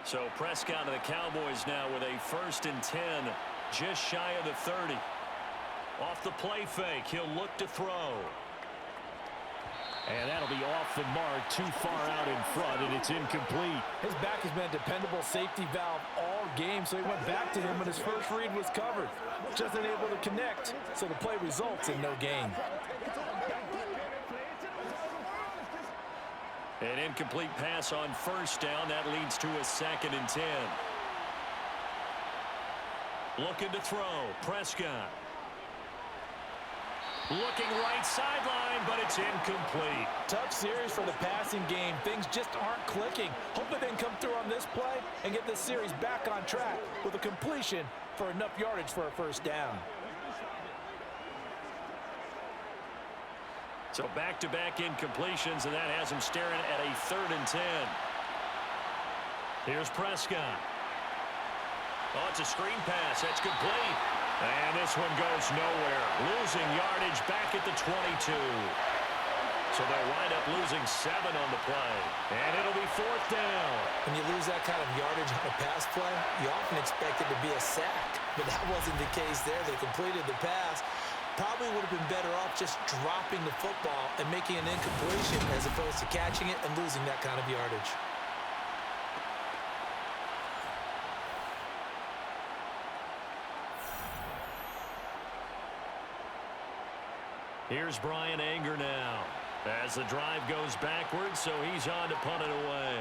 So Prescott of the Cowboys now with a 1st and 10, just shy of the 30. Off the play fake, he'll look to throw. And that'll be off the mark, too far out in front, and it's incomplete. His back has been a dependable safety valve all game, so he went back to him when his first read was covered. Just unable to connect, so the play results in no gain. An incomplete pass on 1st down. That leads to a 2nd and 10. Looking to throw. Prescott. Looking right sideline, but it's incomplete. Tough series for the passing game. Things just aren't clicking. Hopefully they can come through on this play and get this series back on track with a completion for enough yardage for a 1st down. So back-to-back incompletions, and that has him staring at a 3rd and 10. Here's Prescott. Oh, it's a screen pass. That's complete. And this one goes nowhere. Losing yardage back at the 22. So they'll wind up losing 7 on the play. And it'll be 4th down. When you lose that kind of yardage on a pass play, you often expect it to be a sack. But that wasn't the case there. They completed the pass. Probably would have been better off just dropping the football and making an incompletion as opposed to catching it and losing that kind of yardage. Here's Brian Anger now as the drive goes backwards, so he's on to punt it away.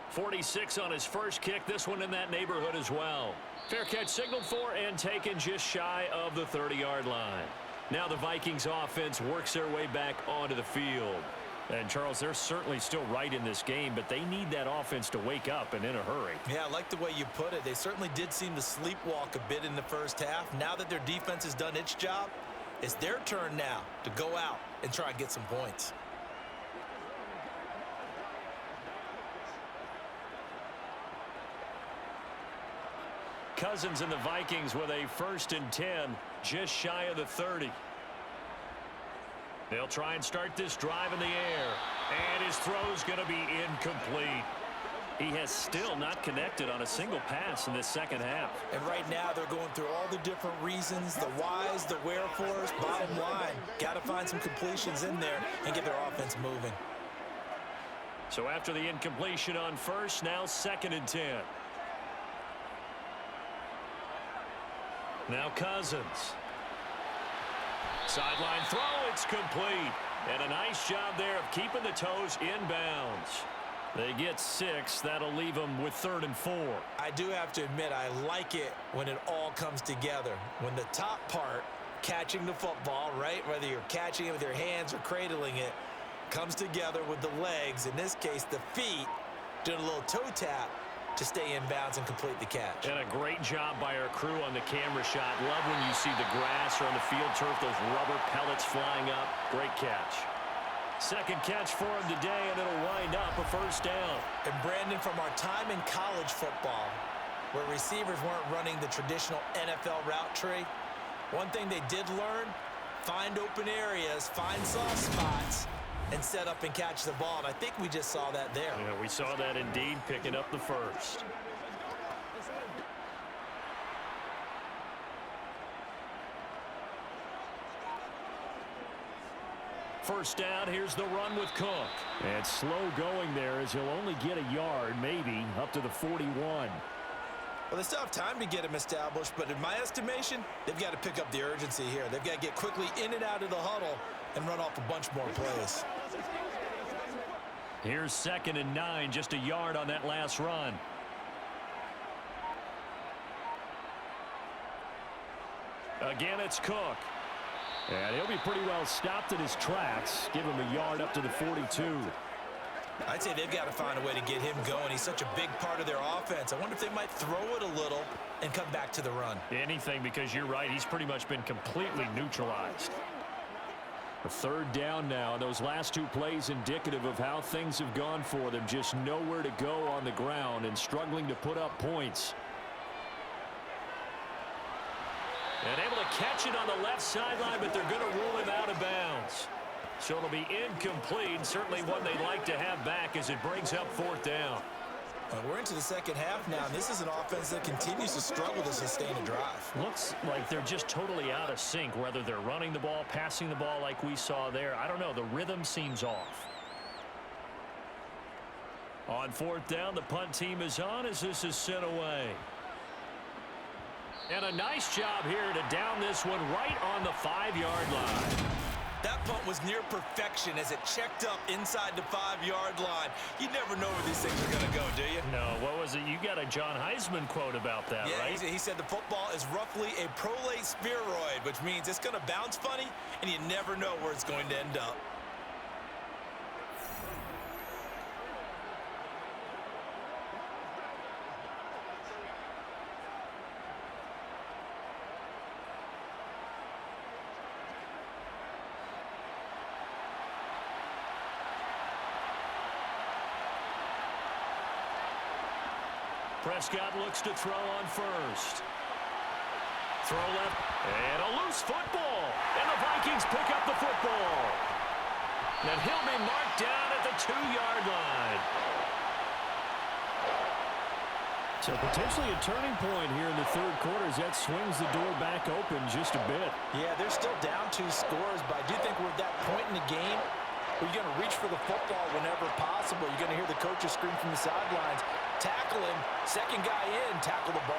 46 on his first kick, this one in that neighborhood as well. Fair catch signaled for and taken just shy of the 30-yard line. Now the Vikings offense works their way back onto the field. And, Charles, they're certainly still right in this game, but they need that offense to wake up and in a hurry. Yeah, I like the way you put it. They certainly did seem to sleepwalk a bit in the first half. Now that their defense has done its job, it's their turn now to go out and try and get some points. Cousins and the Vikings with a 1st and 10, just shy of the 30. They'll try and start this drive in the air. And his throw's going to be incomplete. He has still not connected on a single pass in this second half. And right now they're going through all the different reasons, the whys, the wherefores. Bottom line, got to find some completions in there and get their offense moving. So after the incompletion on 1st, now 2nd and 10. Now Cousins. Sideline throw, it's complete. And a nice job there of keeping the toes inbounds. They get 6. That'll leave them with 3rd and 4. I do have to admit, I like it when it all comes together. When the top part, catching the football, right, whether you're catching it with your hands or cradling it, comes together with the legs, in this case the feet, doing a little toe tap to stay in bounds and complete the catch. And a great job by our crew on the camera shot. Love when you see the grass or on the field turf, those rubber pellets flying up. Great catch. Second catch for him today, and it'll wind up a 1st down. And Brandon, from our time in college football, where receivers weren't running the traditional NFL route tree, one thing they did learn, find open areas, find soft spots, and set up and catch the ball. And I think we just saw that there. Yeah, we saw that indeed, picking up the 1st. First down, here's the run with Cook. And slow going there as he'll only get a yard, maybe, up to the 41. Well, they still have time to get him established, but in my estimation, they've got to pick up the urgency here. They've got to get quickly in and out of the huddle and run off a bunch more plays. Here's 2nd and 9, just a yard on that last run. Again, it's Cook. And he'll be pretty well stopped in his tracks. Give him a yard up to the 42. I'd say they've got to find a way to get him going. He's such a big part of their offense. I wonder if they might throw it a little and come back to the run. Anything, because you're right. He's pretty much been completely neutralized. A third down now. Those last two plays indicative of how things have gone for them. Just nowhere to go on the ground and struggling to put up points. And able to catch it on the left sideline, but they're going to rule him out of bounds. So it'll be incomplete. Certainly one they'd like to have back as it brings up fourth down. We're into the second half now, and this is an offense that continues to struggle to sustain a drive. Looks like they're just totally out of sync, whether they're running the ball, passing the ball like we saw there. I don't know. The rhythm seems off. On fourth down, the punt team is on as this is sent away. And a nice job here to down this one right on the 5-yard line. That punt was near perfection as it checked up inside the 5-yard line. You never know where these things are going to go, do you? No, what was it? You got a John Heisman quote about that, right? Yeah, he said the football is roughly a prolate spheroid, which means it's going to bounce funny, and you never know where it's going to end up. Prescott looks to throw on first. Throw left, and a loose football. And the Vikings pick up the football. And he'll be marked down at the 2-yard line. So potentially a turning point here in the third quarter as that swings the door back open just a bit. Yeah, they're still down 2 scores, but I do think we're at that point in the game where you're going to reach for the football whenever possible. You're going to hear the coaches scream from the sidelines, tackle him, second guy in, tackle the ball.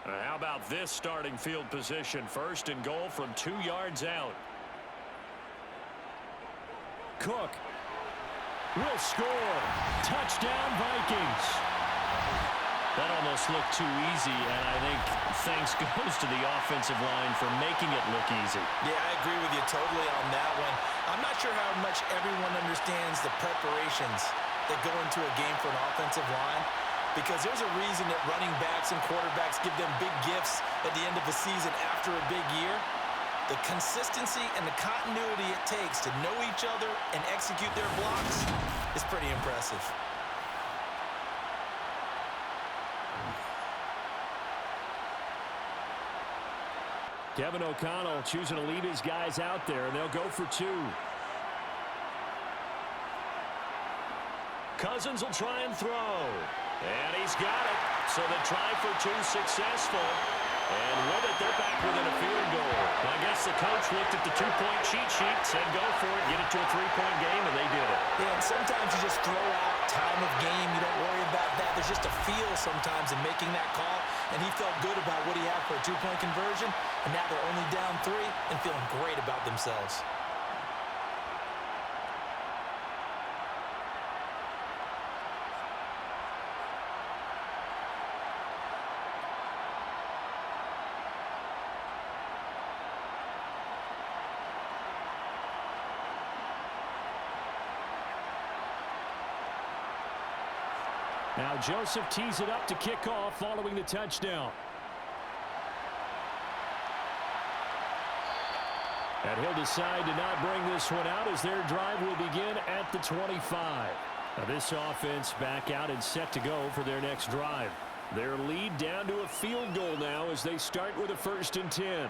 How about this starting field position? First and goal from 2 yards out. Cook will score. Touchdown, Vikings. That almost looked too easy, and I think thanks goes to the offensive line for making it look easy. Yeah, I agree with you totally on that one. I'm not sure how much everyone understands the preparations that go into a game for an offensive line, because there's a reason that running backs and quarterbacks give them big gifts at the end of the season after a big year. The consistency and the continuity it takes to know each other and execute their blocks is pretty impressive. Kevin O'Connell choosing to lead his guys out there, and they'll go for 2. Cousins will try and throw. And he's got it. So the try for 2 successful. And with it, they're back within a field goal. I guess the coach looked at the 2-point cheat sheet, said go for it, get it to a 3-point game, and they did it. Yeah, and sometimes you just throw out time of game. You don't worry about that. There's just a feel sometimes in making that call. And he felt good about what he had for a 2-point conversion. And now they're only down 3 and feeling great about themselves. Now Joseph tees it up to kick off following the touchdown. And he'll decide to not bring this one out as their drive will begin at the 25. Now this offense back out and set to go for their next drive. Their lead down to a field goal now as they start with a 1st and 10.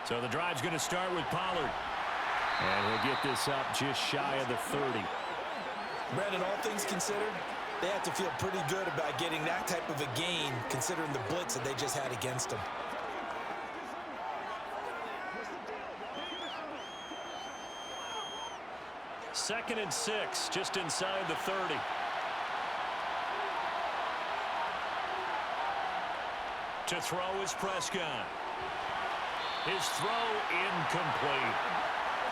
So the drive's going to start with Pollard. And he'll get this up just shy of the 30. Brandon, all things considered, they have to feel pretty good about getting that type of a gain, considering the blitz that they just had against them. Second and 6, just inside the 30. To throw is Prescott. His throw incomplete.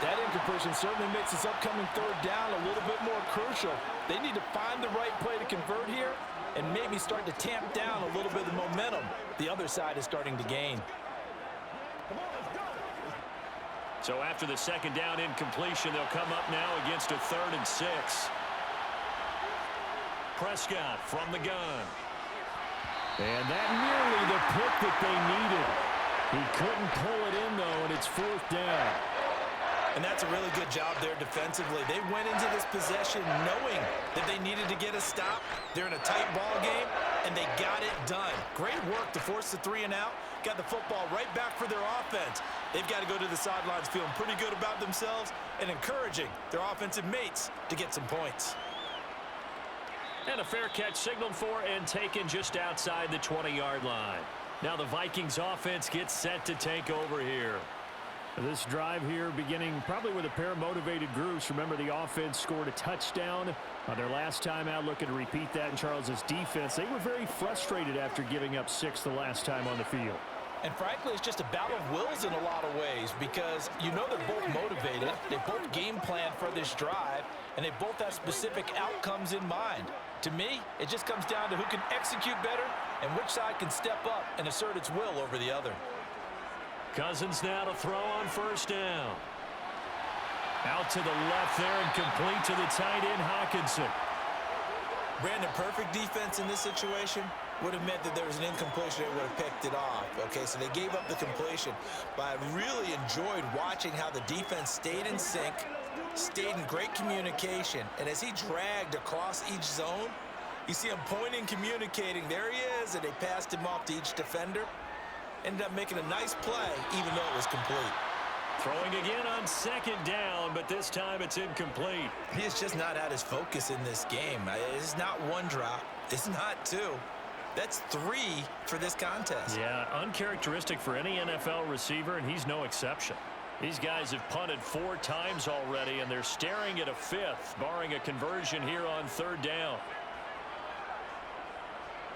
That incompletion certainly makes this upcoming third down a little bit more crucial. They need to find the right play to convert here and maybe start to tamp down a little bit of the momentum the other side is starting to gain. So after the second down incompletion, they'll come up now against a 3rd and 6. Prescott from the gun. And that nearly the pick that they needed. He couldn't pull it in, though, and it's 4th down. And that's a really good job there defensively. They went into this possession knowing that they needed to get a stop. They're in a tight ball game, and they got it done. Great work to force the 3 and out. Got the football right back for their offense. They've got to go to the sidelines feeling pretty good about themselves and encouraging their offensive mates to get some points. And a fair catch signaled for and taken just outside the 20-yard line. Now the Vikings offense gets set to take over here. This drive here beginning probably with a pair of motivated groups. Remember, the offense scored a touchdown on their last time out, looking to repeat that in Charles's defense. They were very frustrated after giving up 6 the last time on the field. And frankly, it's just a battle of wills in a lot of ways because you know they're both motivated. They both game plan for this drive, and they both have specific outcomes in mind. To me, it just comes down to who can execute better and which side can step up and assert its will over the other. Cousins now to throw on 1st down. Out to the left there and complete to the tight end, Hawkinson. Brandon, perfect defense in this situation would have meant that there was an incompletion. They would have picked it off. Okay, so they gave up the completion. But I really enjoyed watching how the defense stayed in sync, stayed in great communication. And as he dragged across each zone, you see him pointing, communicating. There he is, and they passed him off to each defender. Ended up making a nice play, even though it was complete. Throwing again on 2nd down, but this time it's incomplete. He has just not had his focus in this game. It's not 1 drop. It's not 2. That's 3 for this contest. Yeah, uncharacteristic for any NFL receiver, and he's no exception. These guys have punted 4 times already, and they're staring at a 5th, barring a conversion here on 3rd down.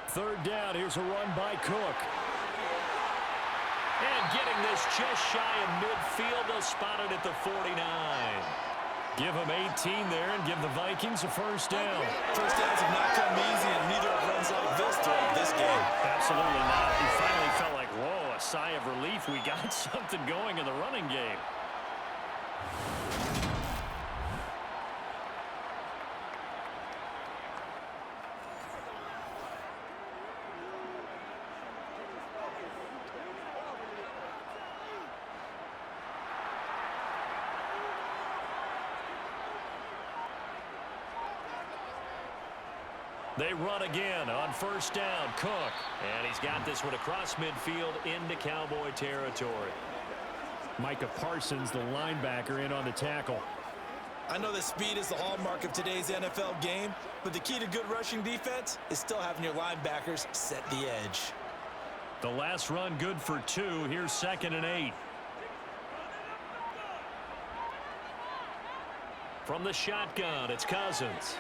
3rd down, here's a run by Cook. And getting this just shy of midfield, they'll spot it at the 49. Give them 18 there and give the Vikings a 1st down. First downs have not come easy, and neither have runs like this throughout this game. Absolutely not. He finally felt like, whoa, a sigh of relief. We got something going in the running game. They run again on 1st down. Cook. And he's got this one across midfield into Cowboy territory. Micah Parsons, the linebacker, in on the tackle. I know that speed is the hallmark of today's NFL game, but the key to good rushing defense is still having your linebackers set the edge. The last run good for 2. Here's 2nd and 8. From the shotgun, it's Cousins.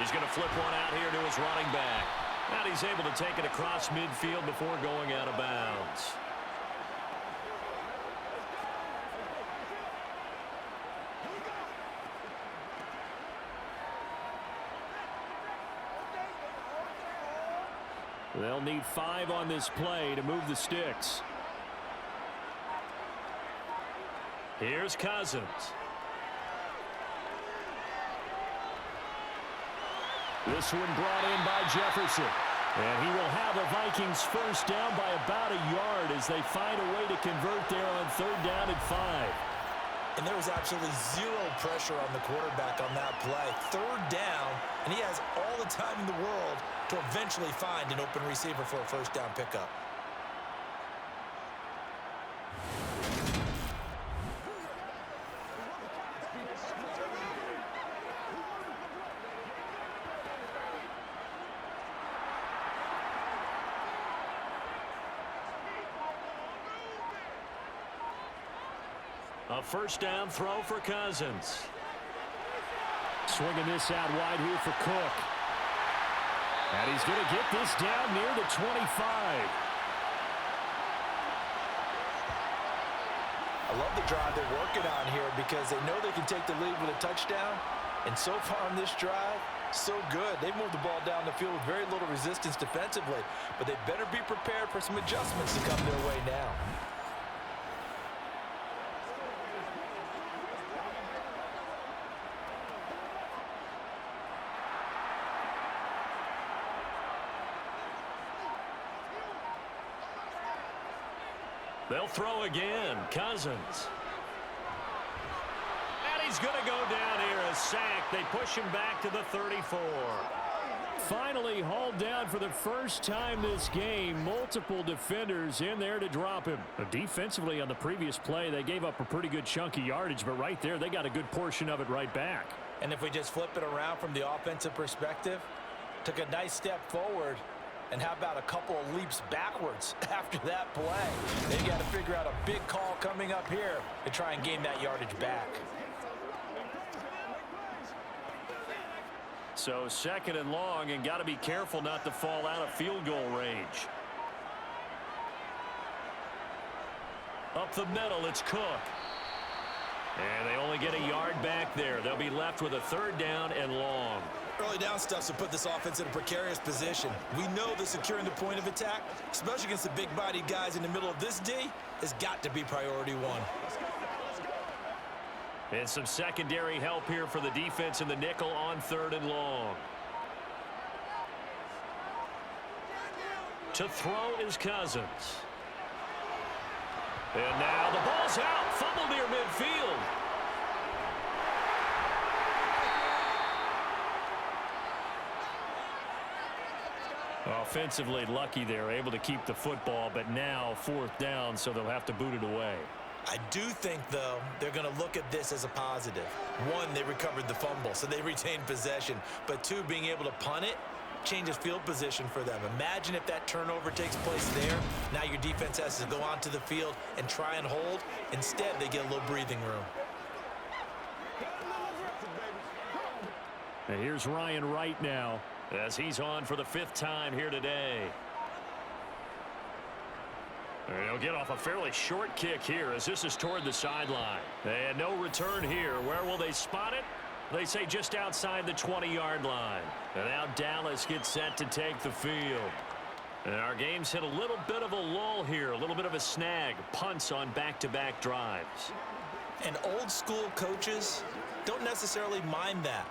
He's going to flip one out here to his running back. And he's able to take it across midfield before going out of bounds. They'll need 5 on this play to move the sticks. Here's Cousins. This one brought in by Jefferson. And he will have the Vikings 1st down by about a yard as they find a way to convert there on 3rd down and 5. And there was absolutely zero pressure on the quarterback on that play. 3rd down, and he has all the time in the world to eventually find an open receiver for a 1st down pickup. A first down throw for Cousins. Swinging this out wide here for Cook. And he's going to get this down near the 25. I love the drive they're working on here because they know they can take the lead with a touchdown. And so far on this drive, so good. They moved the ball down the field with very little resistance defensively. But they better be prepared for some adjustments to come their way now. They'll throw again. Cousins. And he's going to go down here. A sack. They push him back to the 34. Finally hauled down for the first time this game. Multiple defenders in there to drop him. Defensively on the previous play, they gave up a pretty good chunk of yardage, but right there, they got a good portion of it right back. And if we just flip it around from the offensive perspective, took a nice step forward. And how about a couple of leaps backwards after that play? They got to figure out a big call coming up here to try and gain that yardage back. So second and long, and got to be careful not to fall out of field goal range. Up the middle, it's Cook. And they only get a yard back there. They'll be left with a third down and long. Early down stuff to put this offense in a precarious position. We know that securing the point of attack, especially against the big-bodied guys in the middle of this D, has got to be priority one. And some secondary help here for the defense in the nickel on third and long. To throw is Cousins. And now the ball's out. Fumble near midfield. Offensively lucky they're able to keep the football, but now fourth down, so they'll have to boot it away. I do think, though, they're going to look at this as a positive. One, they recovered the fumble, so they retained possession. But two, being able to punt it changes field position for them. Imagine if that turnover takes place there. Now your defense has to go onto the field and try and hold. Instead, they get a little breathing room. And here's Ryan Wright now, as he's on for the fifth time here today. And he'll get off a fairly short kick here as this is toward the sideline. And no return here. Where will they spot it? They say just outside the 20-yard line. And now Dallas gets set to take the field. And our game's hit a little bit of a lull here, a little bit of a snag. Punts on back-to-back drives. And old-school coaches don't necessarily mind that.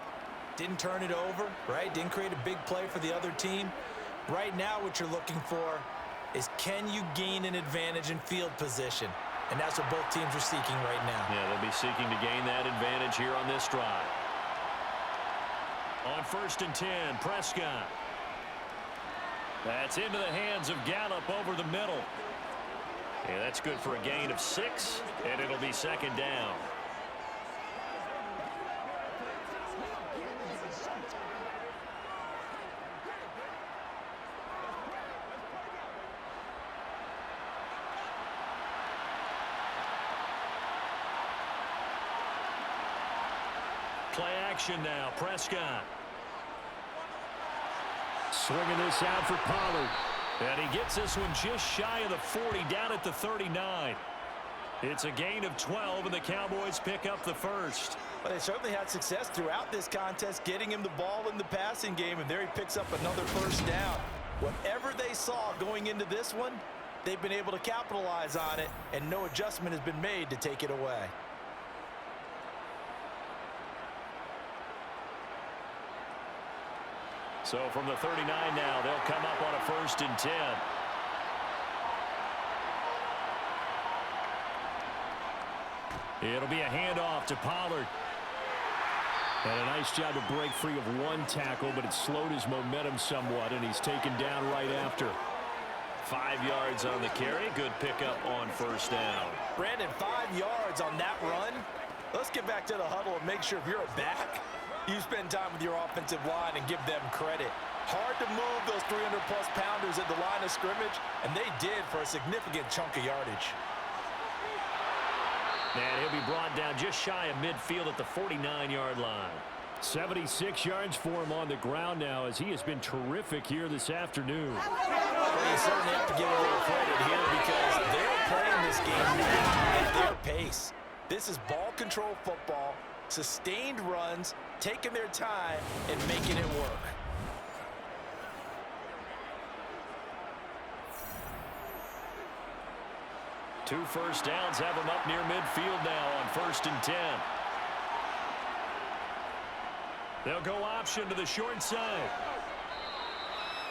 Didn't turn it over, right? Didn't create a big play for the other team. Right now what you're looking for is, can you gain an advantage in field position? And that's what both teams are seeking right now. Yeah, they'll be seeking to gain that advantage here on this drive. On 1st and 10, Prescott. That's into the hands of Gallup over the middle. Yeah, that's good for a gain of 6, and it'll be second down. Play action now, Prescott. Swinging this out for Pollard. And he gets this one just shy of the 40, down at the 39. It's a gain of 12, and the Cowboys pick up the first. Well, they certainly had success throughout this contest, getting him the ball in the passing game, and there he picks up another first down. Whatever they saw going into this one, they've been able to capitalize on it, and no adjustment has been made to take it away. So from the 39 now, they'll come up on a 1st and 10. It'll be a handoff to Pollard. And a nice job to break free of one tackle, but it slowed his momentum somewhat, and he's taken down right after. 5 yards on the carry. Good pickup on 1st down. Brandon, 5 yards on that run. Let's get back to the huddle and make sure if you're a back, you spend time with your offensive line and give them credit. Hard to move those 300-plus pounders at the line of scrimmage, and they did for a significant chunk of yardage. And he'll be brought down just shy of midfield at the 49-yard line. 76 yards for him on the ground now, as he has been terrific here this afternoon. Well, you certainly have to give a little credit here because they're playing this game now at their pace. This is ball control football, sustained runs, taking their time, and making it work. Two first downs have him up near midfield now on 1st and 10. They'll go option to the short side.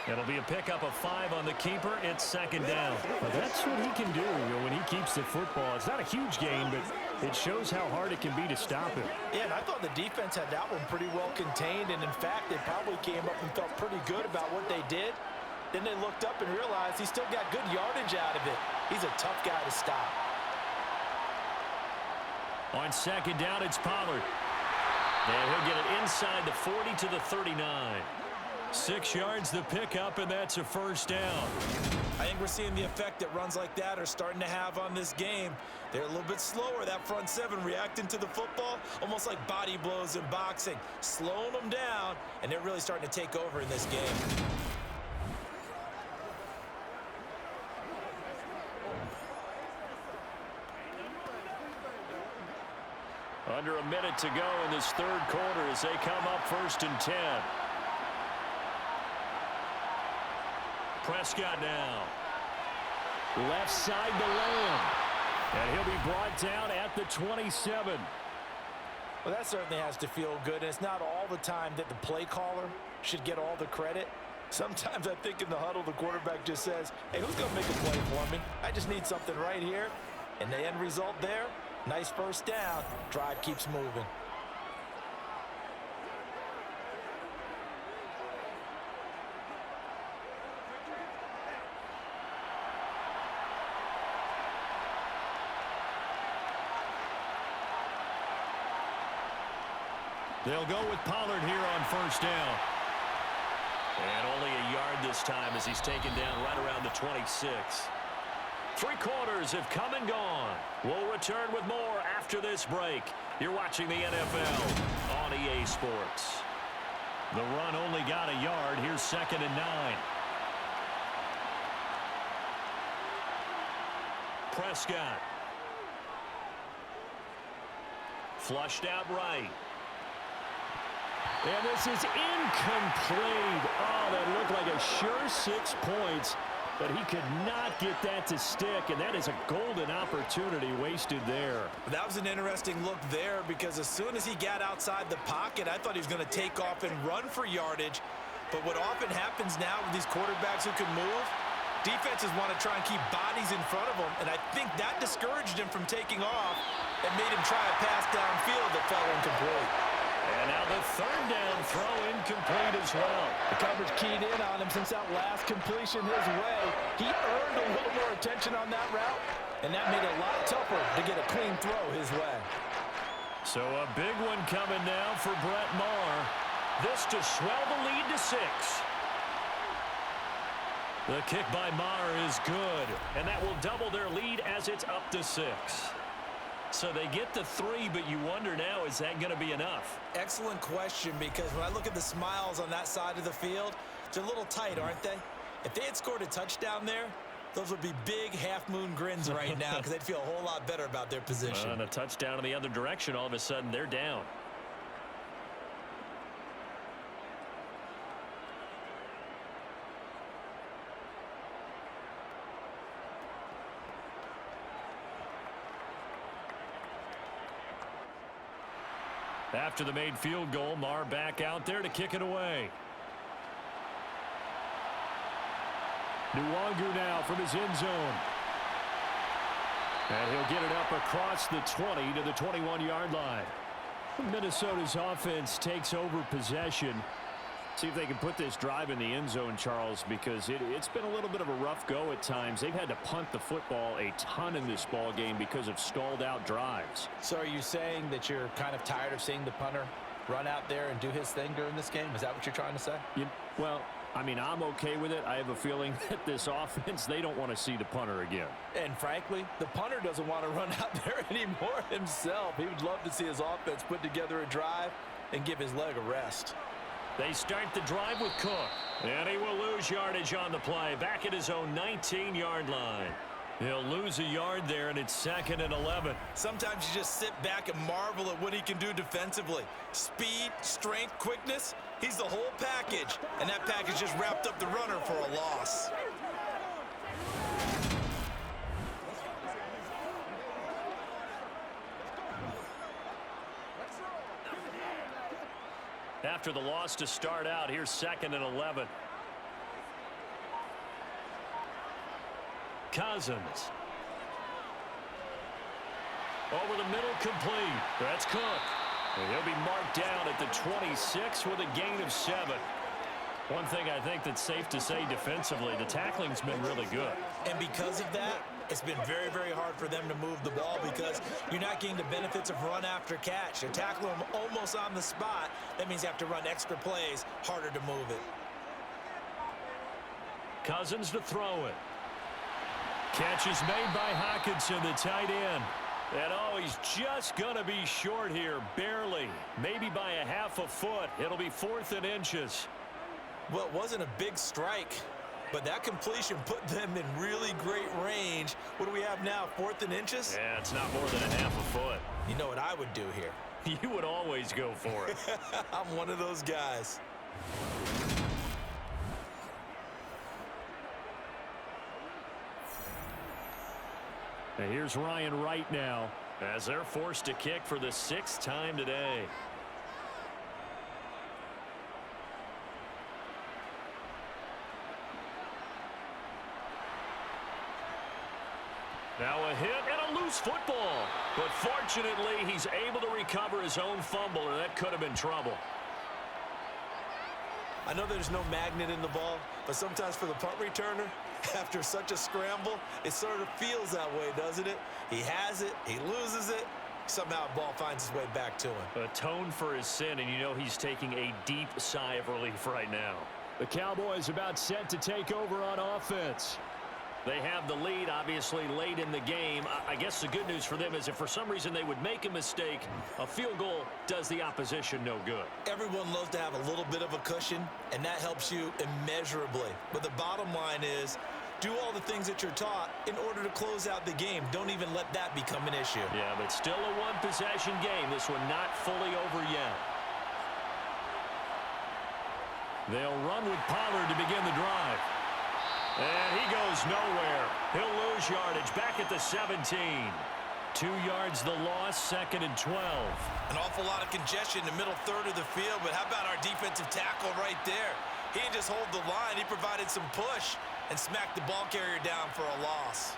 It'll be a pickup of 5 on the keeper. It's 2nd down. But that's what he can do, when he keeps the football. It's not a huge gain, but it shows how hard it can be to stop him. Yeah, and I thought the defense had that one pretty well contained, and in fact, they probably came up and felt pretty good about what they did. Then they looked up and realized he still got good yardage out of it. He's a tough guy to stop. On 2nd down, it's Pollard. And he'll get it inside the 40 to the 39. 6 yards the pickup, and that's a 1st down. I think we're seeing the effect that runs like that are starting to have on this game. They're a little bit slower, that front seven, reacting to the football, almost like body blows in boxing, slowing them down, and they're really starting to take over in this game. Under a minute to go in this 3rd quarter as they come up 1st and 10. Prescott now. Left side to Lamb. And he'll be brought down at the 27. Well, that certainly has to feel good. And it's not all the time that the play caller should get all the credit. Sometimes I think in the huddle, the quarterback just says, hey, who's going to make a play for me? I just need something right here. And the end result there, nice 1st down. Drive keeps moving. They'll go with Pollard here on 1st down. And only a yard this time as he's taken down right around the 26. 3 quarters have come and gone. We'll return with more after this break. You're watching the NFL on EA Sports. The run only got a yard. Here's 2nd and 9. Prescott. Flushed out right. And this is incomplete. Oh, that looked like a sure 6 points. But he could not get that to stick, and that is a golden opportunity wasted there. That was an interesting look there because as soon as he got outside the pocket, I thought he was going to take off and run for yardage. But what often happens now with these quarterbacks who can move, defenses want to try and keep bodies in front of them, and I think that discouraged him from taking off and made him try a pass downfield that fell incomplete. And now the 3rd down throw incomplete as well. The coverage keyed in on him since that last completion his way. He earned a little more attention on that route, and that made it a lot tougher to get a clean throw his way. So a big one coming now for Brett Maher. This to swell the lead to 6. The kick by Maher is good, and that will double their lead as it's up to 6. So they get the 3, but you wonder now, is that going to be enough? Excellent question, because when I look at the smiles on that side of the field, they're a little tight, aren't they? If they had scored a touchdown there, those would be big half-moon grins right now because they'd feel a whole lot better about their position. And a touchdown in the other direction, all of a sudden they're down. After the made field goal, Maher back out there to kick it away. Nwangu now from his end zone. And he'll get it up across the 20 to the 21-yard line. Minnesota's offense takes over possession. See if they can put this drive in the end zone, Charles, because it's been a little bit of a rough go at times. They've had to punt the football a ton in this ball game because of stalled out drives. So are you saying that you're kind of tired of seeing the punter run out there and do his thing during this game? Is that what you're trying to say? Well, I mean, I'm okay with it. I have a feeling that this offense, they don't want to see the punter again. And frankly, the punter doesn't want to run out there anymore himself. He would love to see his offense put together a drive and give his leg a rest. They start the drive with Cook. And he will lose yardage on the play. Back at his own 19-yard line. He'll lose a yard there, and it's 2nd and 11. Sometimes you just sit back and marvel at what he can do defensively. Speed, strength, quickness, he's the whole package. And that package just wrapped up the runner for a loss. After the loss to start out, here's 2nd and 11. Cousins. Over the middle, complete. That's Cook. And he'll be marked down at the 26 with a gain of 7. One thing I think that's safe to say defensively, the tackling's been really good. And because of that, it's been very, very hard for them to move the ball because you're not getting the benefits of run after catch. They're tackling them almost on the spot. That means you have to run extra plays, harder to move it. Cousins to throw it. Catch is made by Hockenson, the tight end. And oh, he's just going to be short here, barely. Maybe by a half a foot. It'll be 4th and inches. Well, it wasn't a big strike, but that completion put them in really great range. What do we have now, 4th and inches? Yeah, it's not more than a half a foot. You know what I would do here? You would always go for it. I'm one of those guys. And here's Ryan Wright now. As they're forced to kick for the 6th time today. Now a hit and a loose football. But fortunately, he's able to recover his own fumble, or that could have been trouble. I know there's no magnet in the ball, but sometimes for the punt returner, after such a scramble, it sort of feels that way, doesn't it? He has it, he loses it, somehow the ball finds its way back to him. Atone for his sin, and you know he's taking a deep sigh of relief right now. The Cowboys about set to take over on offense. They have the lead, obviously, late in the game. I guess the good news for them is if for some reason they would make a mistake, a field goal does the opposition no good. Everyone loves to have a little bit of a cushion, and that helps you immeasurably. But the bottom line is, do all the things that you're taught in order to close out the game. Don't even let that become an issue. Yeah, but still a one-possession game. This one not fully over yet. They'll run with Pollard to begin the drive. And he goes nowhere. He'll lose yardage back at the 17. 2 yards the loss, 2nd and 12. An awful lot of congestion in the middle third of the field, but how about our defensive tackle right there? He didn't just hold the line, he provided some push and smacked the ball carrier down for a loss.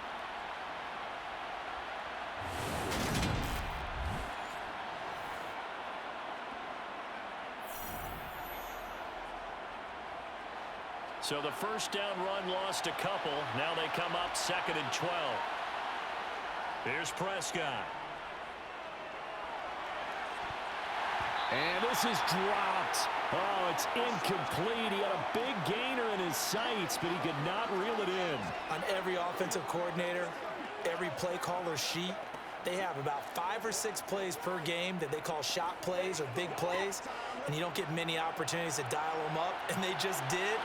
So the first down run lost a couple. Now they come up 2nd and 12. Here's Prescott. And this is dropped. Oh, it's incomplete. He had a big gainer in his sights, but he could not reel it in. On every offensive coordinator, every play caller sheet, they have about 5 or 6 plays per game that they call shot plays or big plays, and you don't get many opportunities to dial them up, and they just did,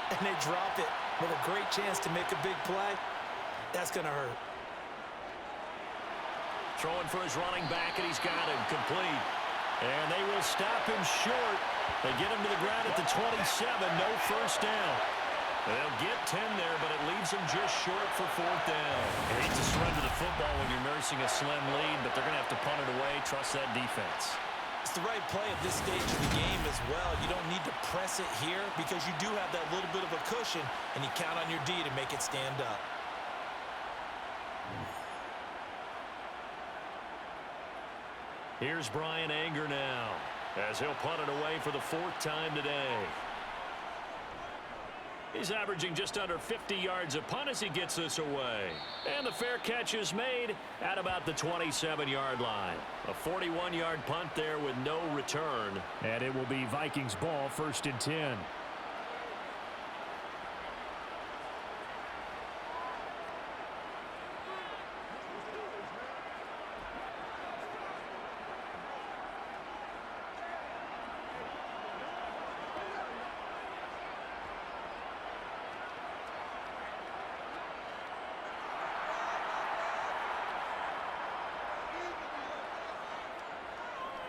and they drop it with a great chance to make a big play. That's going to hurt. Throwing for his running back, and he's got him complete. And they will stop him short. They get him to the ground at the 27. No first down. They'll get 10 there, but it leaves them just short for 4th down. You hate to surrender the football when you're nursing a slim lead, but they're going to have to punt it away. Trust that defense. It's the right play at this stage of the game as well. You don't need to press it here because you do have that little bit of a cushion, and you count on your D to make it stand up. Here's Brian Anger now, as he'll punt it away for the 4th time today. He's averaging just under 50 yards a punt as he gets this away. And the fair catch is made at about the 27-yard line. A 41-yard punt there with no return. And it will be Vikings ball, 1st and 10.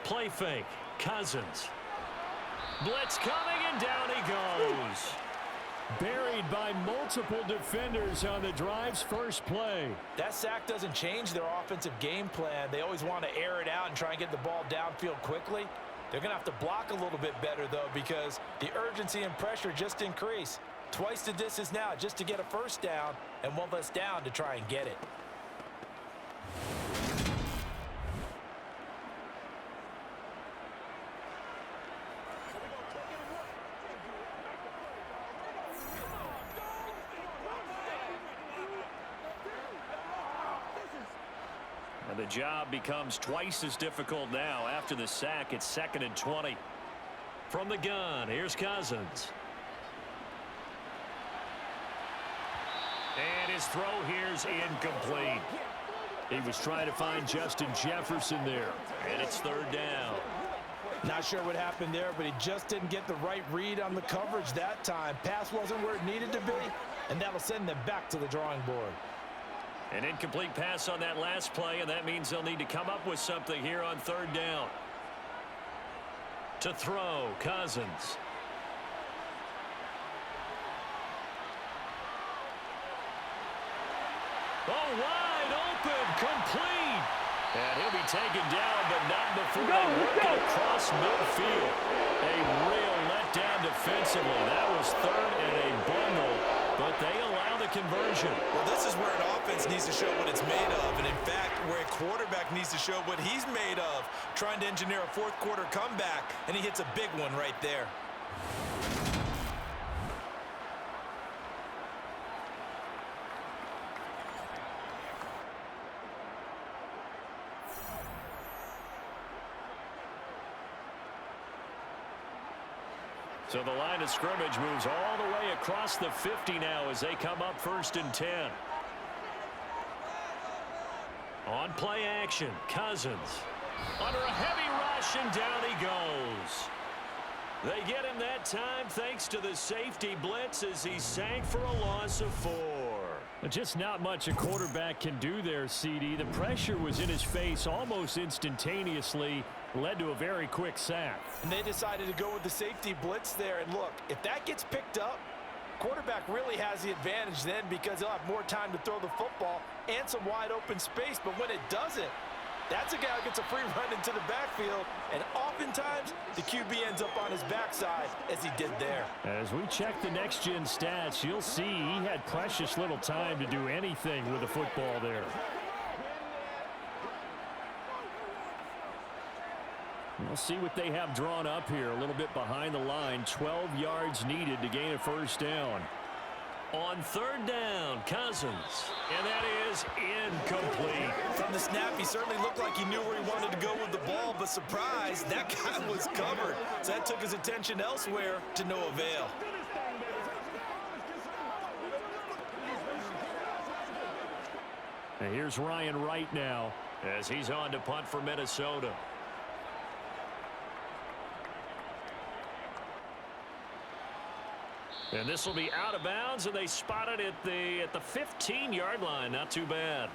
Play fake. Cousins. Blitz coming, and down he goes. Buried by multiple defenders on the drive's first play. That sack doesn't change their offensive game plan. They always want to air it out and try and get the ball downfield quickly. They're going to have to block a little bit better, though, because the urgency and pressure just increase. Twice the distance now just to get a first down, and one less down to try and get it. And the job becomes twice as difficult now. After the sack, it's 2nd and 20. From the gun, here's Cousins. And his throw here's incomplete. He was trying to find Justin Jefferson there. And it's 3rd down. Not sure what happened there, but he just didn't get the right read on the coverage that time. Pass wasn't where it needed to be, and that'll send them back to the drawing board. An incomplete pass on that last play, and that means they'll need to come up with something here on 3rd down. To throw, Cousins. Oh, wide open, complete. And he'll be taken down, but not before they work it across midfield. A real letdown defensively. That was 3rd and a bundle, but they allow the conversion. Well, this is where an offense needs to show what it's made of, and in fact, where a quarterback needs to show what he's made of, trying to engineer a 4th quarter comeback, and he hits a big one right there. So the line of scrimmage moves all the way across the 50 now as they come up 1st and 10. On play action, Cousins. Under a heavy rush, and down he goes. They get him that time thanks to the safety blitz as he sank for a loss of 4. Just not much a quarterback can do there, CD. The pressure was in his face almost instantaneously. Led to a very quick sack. And they decided to go with the safety blitz there. And look, if that gets picked up, quarterback really has the advantage then because he'll have more time to throw the football and some wide open space. But when it doesn't, that's a guy who gets a free run into the backfield. And oftentimes, the QB ends up on his backside as he did there. As we check the next-gen stats, you'll see he had precious little time to do anything with the football there. We'll see what they have drawn up here. A little bit behind the line. 12 yards needed to gain a first down. On 3rd down, Cousins. And that is incomplete. From the snap, he certainly looked like he knew where he wanted to go with the ball, but surprise, that guy was covered. So that took his attention elsewhere to no avail. And here's Ryan Wright now as he's on to punt for Minnesota. And this will be out of bounds, and they spot it at the 15-yard line. Not too bad.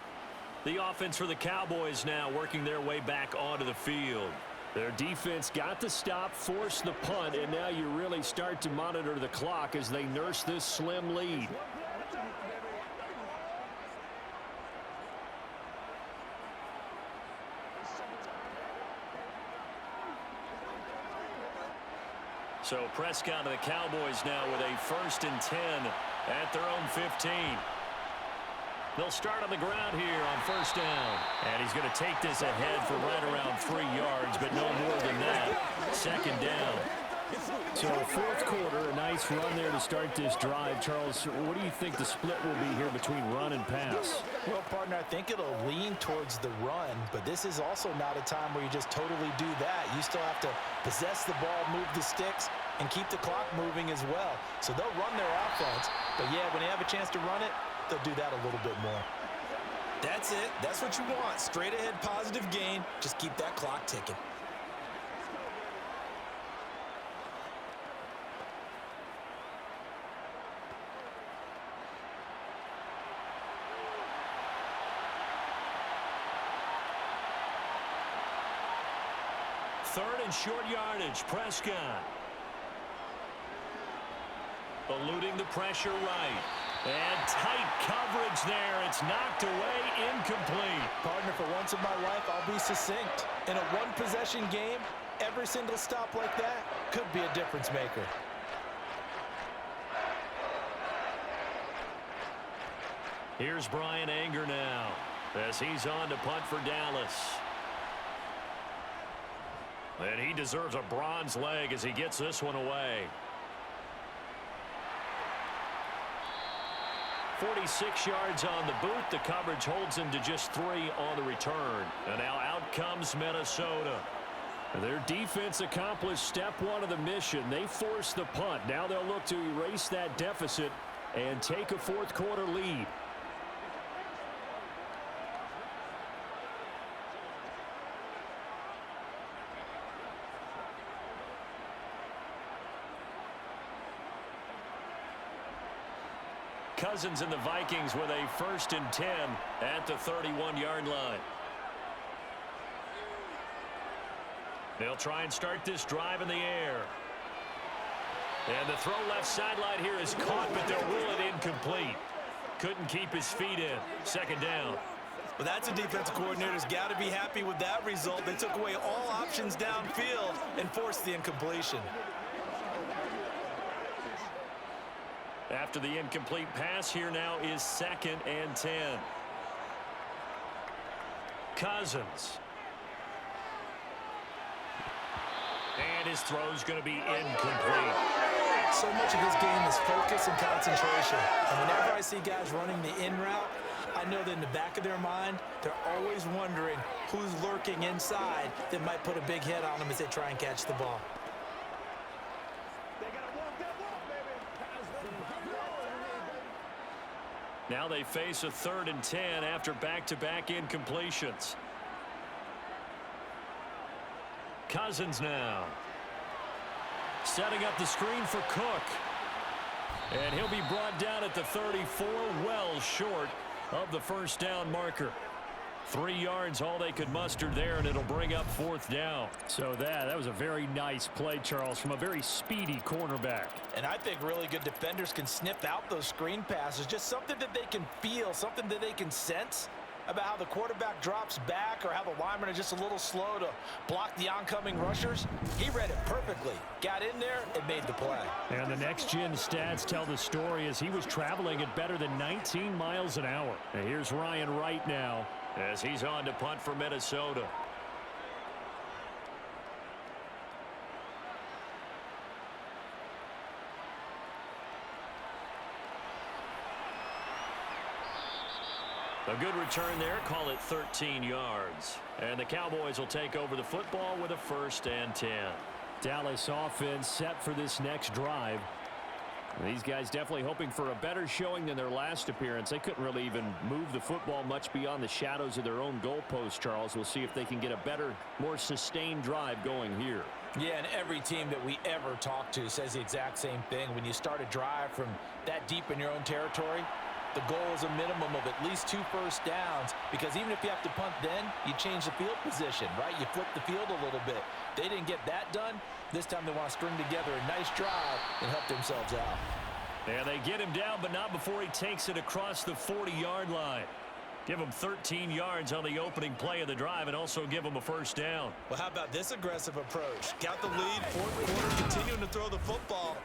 The offense for the Cowboys now working their way back onto the field. Their defense got the stop, forced the punt, and now you really start to monitor the clock as they nurse this slim lead. So Prescott and the Cowboys now with a 1st and 10 at their own 15. They'll start on the ground here on 1st down. And he's going to take this ahead for right around 3 yards, but no more than that. 2nd down. So 4th quarter, a nice run there to start this drive. Charles, what do you think the split will be here between run and pass? Well, partner, I think it'll lean towards the run, but this is also not a time where you just totally do that. You still have to possess the ball, move the sticks, and keep the clock moving as well. So they'll run their offense, but yeah, when they have a chance to run it, they'll do that a little bit more. That's it. That's what you want. Straight ahead positive gain. Just keep that clock ticking. third and short yardage. Prescott. Eluding the pressure right. And tight coverage there. It's knocked away, incomplete. Partner, for once in my life, I'll be succinct. In a one-possession game, every single stop like that could be a difference maker. Here's Brian Anger now as he's on to punt for Dallas. And he deserves a bronze leg as he gets this one away. 46 yards on the boot. The coverage holds him to just 3 on the return. And now out comes Minnesota. Their defense accomplished step 1 of the mission. They forced the punt. Now they'll look to erase that deficit and take a fourth quarter lead. Cousins and the Vikings with a 1st and 10 at the 31-yard line. They'll try and start this drive in the air. And the throw left sideline here is caught, but they'll rule it incomplete. Couldn't keep his feet in. 2nd down. Well, that's a defensive coordinator's got to be happy with that result. They took away all options downfield and forced the incompletion. After the incomplete pass, here now is 2nd and 10. Cousins. And his throw's going to be incomplete. So much of this game is focus and concentration. And whenever I see guys running the in route, I know that in the back of their mind, they're always wondering who's lurking inside that might put a big hit on them as they try and catch the ball. Now they face a 3rd and 10 after back-to-back incompletions. Cousins now. Setting up the screen for Cook. And he'll be brought down at the 34, well short of the 1st down marker. 3 yards, all they could muster there, and it'll bring up 4th down. So that was a very nice play, Charles, from a very speedy cornerback. And I think really good defenders can sniff out those screen passes. Just something that they can feel, something that they can sense about how the quarterback drops back or how the linemen are just a little slow to block the oncoming rushers. He read it perfectly. Got in there and made the play. And the next-gen stats tell the story as he was traveling at better than 19 miles an hour. And here's Ryan Wright now as he's on to punt for Minnesota. A good return there, call it 13 yards. And the Cowboys will take over the football with a 1st and 10. Dallas offense set for this next drive. These guys definitely hoping for a better showing than their last appearance. They couldn't really even move the football much beyond the shadows of their own goalpost, Charles. We'll see if they can get a better, more sustained drive going here. Yeah, and every team that we ever talk to says the exact same thing. When you start a drive from that deep in your own territory, the goal is a minimum of at least 2 first downs, because even if you have to punt then, you change the field position, right? You flip the field a little bit. They didn't get that done. This time they want to string together a nice drive and help themselves out. And they get him down, but not before he takes it across the 40-yard line. Give him 13 yards on the opening play of the drive and also give him a 1st down. Well, how about this aggressive approach? Got the lead, 4th quarter, continuing to throw the football.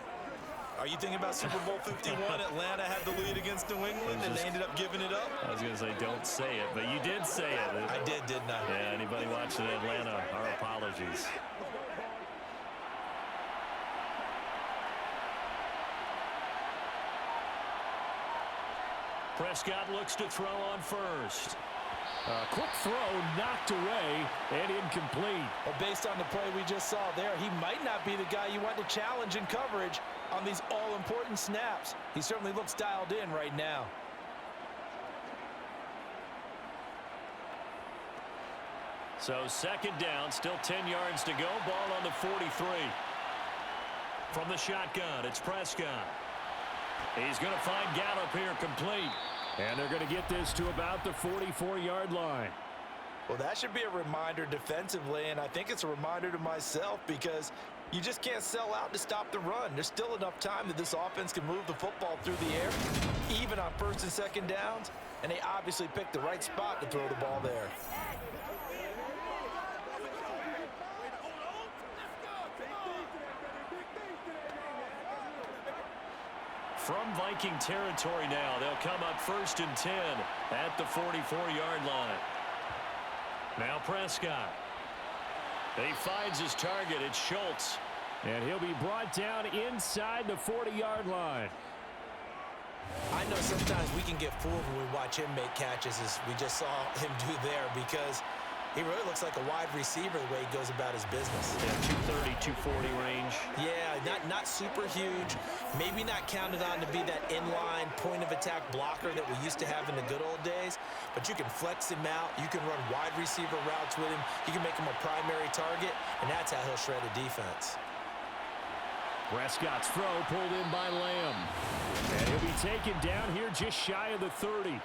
Are you thinking about Super Bowl 51? Atlanta had the lead against New England, and they ended up giving it up? I was going to say, don't say it, but you did say it. I did, didn't I? Yeah, anybody watching Atlanta, our apologies. Prescott looks to throw on 1st. Quick throw knocked away and incomplete. Well, based on the play we just saw there, he might not be the guy you want to challenge in coverage on these all-important snaps. He certainly looks dialed in right now. So 2nd down, still 10 yards to go. Ball on the 43. From the shotgun, it's Prescott. He's going to find Gallup here complete. And they're going to get this to about the 44-yard line. Well, that should be a reminder defensively, and I think it's a reminder to myself because you just can't sell out to stop the run. There's still enough time that this offense can move the football through the air, even on first and second downs, and they obviously picked the right spot to throw the ball there. From Viking territory now, they'll come up 1st and 10 at the 44-yard line. Now Prescott. He finds his target. It's Schultz. And he'll be brought down inside the 40-yard line. I know sometimes we can get fooled when we watch him make catches, as we just saw him do there, because he really looks like a wide receiver the way he goes about his business. Yeah, 230, 240 range. Yeah, not super huge. Maybe not counted on to be that inline point-of-attack blocker that we used to have in the good old days, but you can flex him out. You can run wide receiver routes with him. You can make him a primary target, and that's how he'll shred a defense. Prescott's throw pulled in by Lamb. And he'll be taken down here just shy of the 30.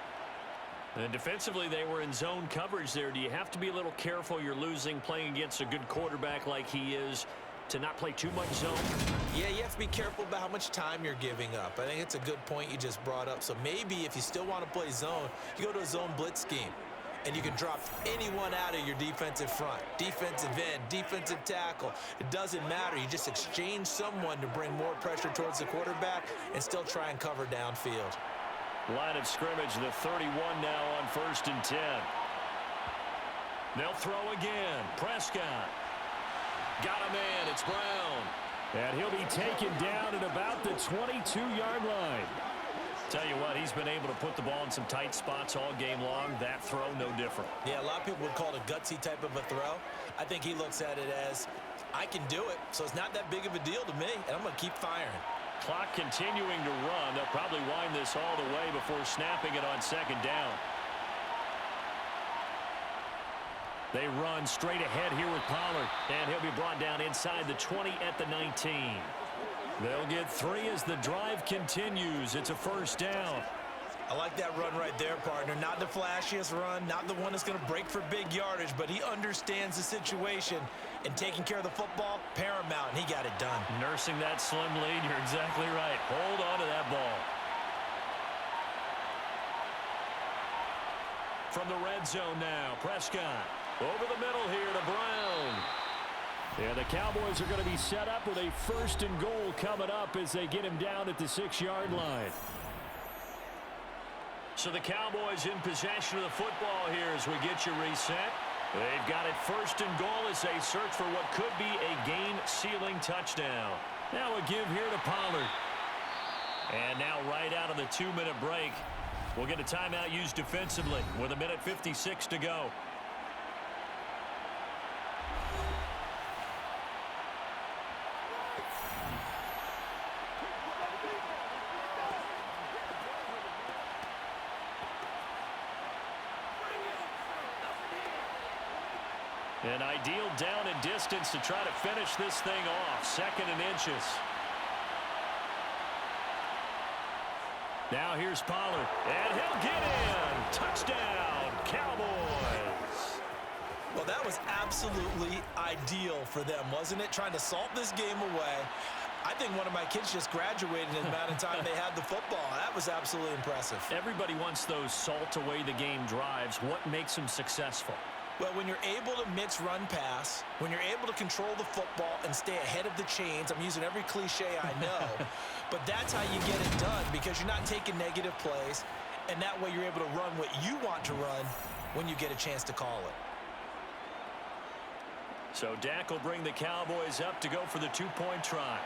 And defensively, they were in zone coverage there. Do you have to be a little careful? You're losing playing against a good quarterback like he is to not play too much zone? Yeah, you have to be careful about how much time you're giving up. I think it's a good point you just brought up. So maybe if you still want to play zone, you go to a zone blitz scheme. And you can drop anyone out of your defensive front. Defensive end, defensive tackle. It doesn't matter. You just exchange someone to bring more pressure towards the quarterback and still try and cover downfield. Line of scrimmage, the 31 now on 1st and 10. They'll throw again. Prescott. Got a man. It's Brown. And he'll be taken down at about the 22-yard line. Tell you what, he's been able to put the ball in some tight spots all game long. That throw, no different. Yeah, a lot of people would call it a gutsy type of a throw. I think he looks at it as, I can do it, so it's not that big of a deal to me, and I'm going to keep firing. Clock continuing to run. They'll probably wind this all the way before snapping it on 2nd down. They run straight ahead here with Pollard, and he'll be brought down inside the 20 at the 19. They'll get 3 as the drive continues. It's a 1st down. I like that run right there, partner. Not the flashiest run, not the one that's going to break for big yardage, but he understands the situation, and taking care of the football, paramount, and he got it done. Nursing that slim lead, you're exactly right. Hold on to that ball. From the red zone now, Prescott. Over the middle here to Brown. Yeah, the Cowboys are going to be set up with a 1st and goal coming up as they get him down at the 6-yard line. So the Cowboys in possession of the football here as we get you reset. They've got it 1st and goal as they search for what could be a game-sealing touchdown. Now a give here to Pollard. And now right out of the 2-minute break, we'll get a timeout used defensively with 1:56 to go. An ideal down and distance to try to finish this thing off. 2nd and inches. Now here's Pollard. And he'll get in. Touchdown, Cowboys. Well, that was absolutely ideal for them, wasn't it? Trying to salt this game away. I think one of my kids just graduated in the amount of time they had the football. That was absolutely impressive. Everybody wants those salt away the game drives. What makes them successful? Well, when you're able to mix run pass, when you're able to control the football and stay ahead of the chains, I'm using every cliche I know, but that's how you get it done because you're not taking negative plays, and that way you're able to run what you want to run when you get a chance to call it. So Dak will bring the Cowboys up to go for the 2-point try.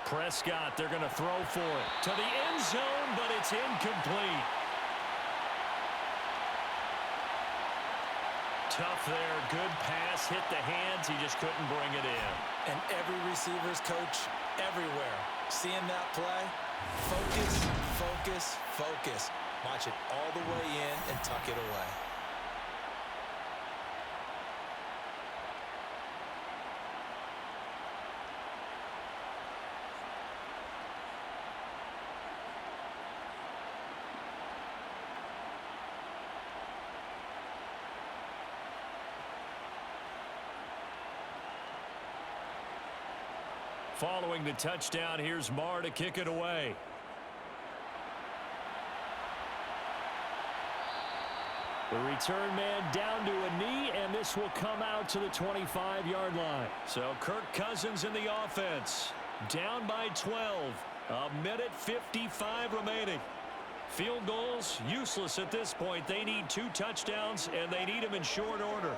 Prescott, they're going to throw for it. To the end zone, but it's incomplete. Tough there. Good pass. Hit the hands. He just couldn't bring it in. And every receiver's coach everywhere. Seeing that play, focus, focus, focus. Watch it all the way in and tuck it away. Following the touchdown, here's Marr to kick it away. The return man down to a knee, and this will come out to the 25-yard line. So Kirk Cousins in the offense, down by 12. A minute 55 remaining. Field goals, useless at this point. They need 2 touchdowns, and they need them in short order.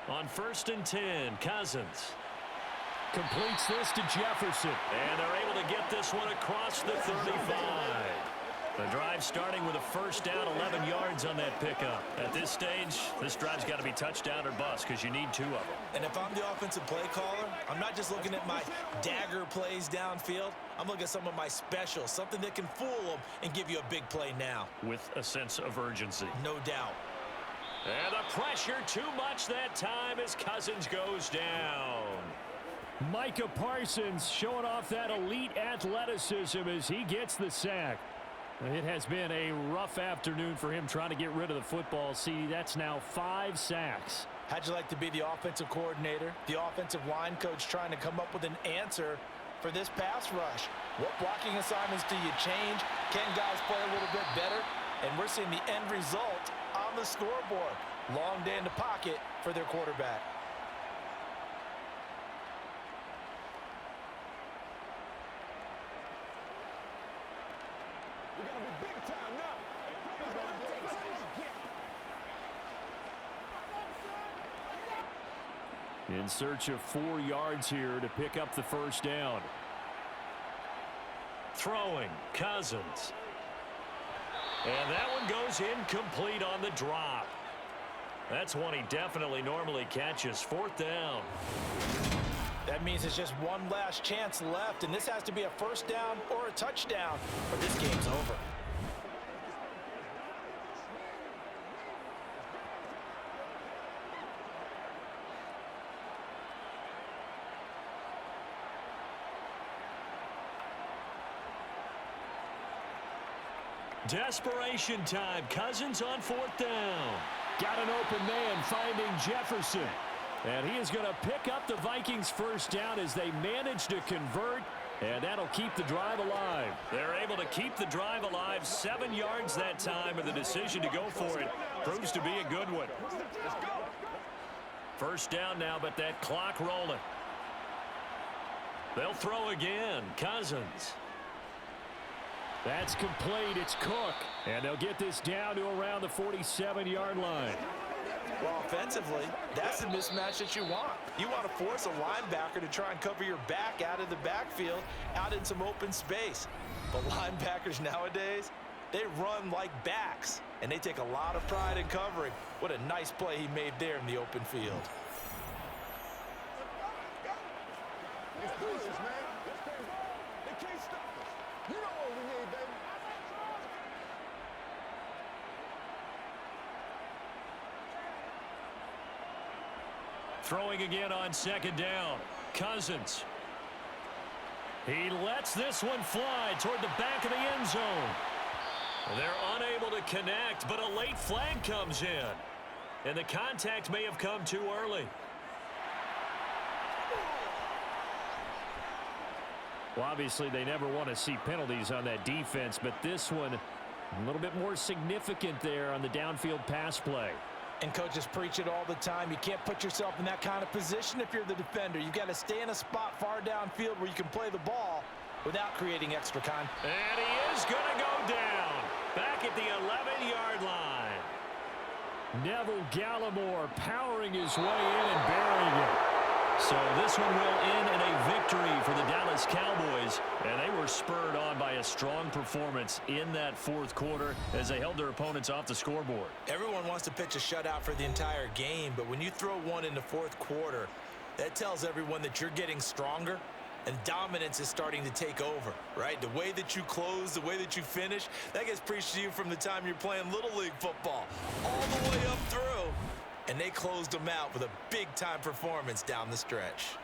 On 1st and 10, Cousins completes this to Jefferson. And they're able to get this one across the 35. The drive starting with a first down, 11 yards on that pickup. At this stage, this drive's got to be touchdown or bust because you need 2 of them. And if I'm the offensive play caller, I'm not just looking at my dagger plays downfield. I'm looking at some of my specials, something that can fool them and give you a big play now. With a sense of urgency. No doubt. And the pressure too much that time as Cousins goes down. Micah Parsons showing off that elite athleticism as he gets the sack. It has been a rough afternoon for him trying to get rid of the football. See, that's now 5 sacks. How'd you like to be the offensive coordinator, the offensive line coach trying to come up with an answer for this pass rush? What blocking assignments do you change? Can guys play a little bit better? And we're seeing the end result on the scoreboard. Long day in the pocket for their quarterback. We're going to be big time now. In search of 4 yards here to pick up the first down. Throwing, Cousins. And that one goes incomplete on the drop. That's one he definitely normally catches. 4th down. That means it's just one last chance left, and this has to be a first down or a touchdown, or this game's over. Desperation time. Cousins on 4th down. Got an open man finding Jefferson. And he is going to pick up the Vikings first down as they manage to convert. And that'll keep the drive alive. They're able to keep the drive alive. 7 yards that time, and the decision to go for it proves to be a good one. First down now, but that clock rolling. They'll throw again. Cousins. That's complete. It's Cook. And they'll get this down to around the 47-yard line. Well, offensively, that's the mismatch that you want. You want to force a linebacker to try and cover your back out of the backfield, out in some open space. But linebackers nowadays, they run like backs, and they take a lot of pride in covering. What a nice play he made there in the open field. Let's do this, man. They can't stop us. You know what we need, baby. Throwing again on 2nd down. Cousins. He lets this one fly toward the back of the end zone. They're unable to connect, but a late flag comes in. And the contact may have come too early. Well, obviously, they never want to see penalties on that defense, but this one a little bit more significant there on the downfield pass play. And coaches preach it all the time. You can't put yourself in that kind of position if you're the defender. You've got to stay in a spot far downfield where you can play the ball without creating extra contact. And he is going to go down back at the 11-yard line. Neville Gallimore powering his way in and burying it. So this one will end in a victory for the Dallas Cowboys, and they were spurred on by a strong performance in that 4th quarter as they held their opponents off the scoreboard. Everyone wants to pitch a shutout for the entire game, but when you throw one in the 4th quarter, that tells everyone that you're getting stronger and dominance is starting to take over, right? The way that you close, the way that you finish, that gets preached to you from the time you're playing Little League football all the way up through. And they closed them out with a big-time performance down the stretch.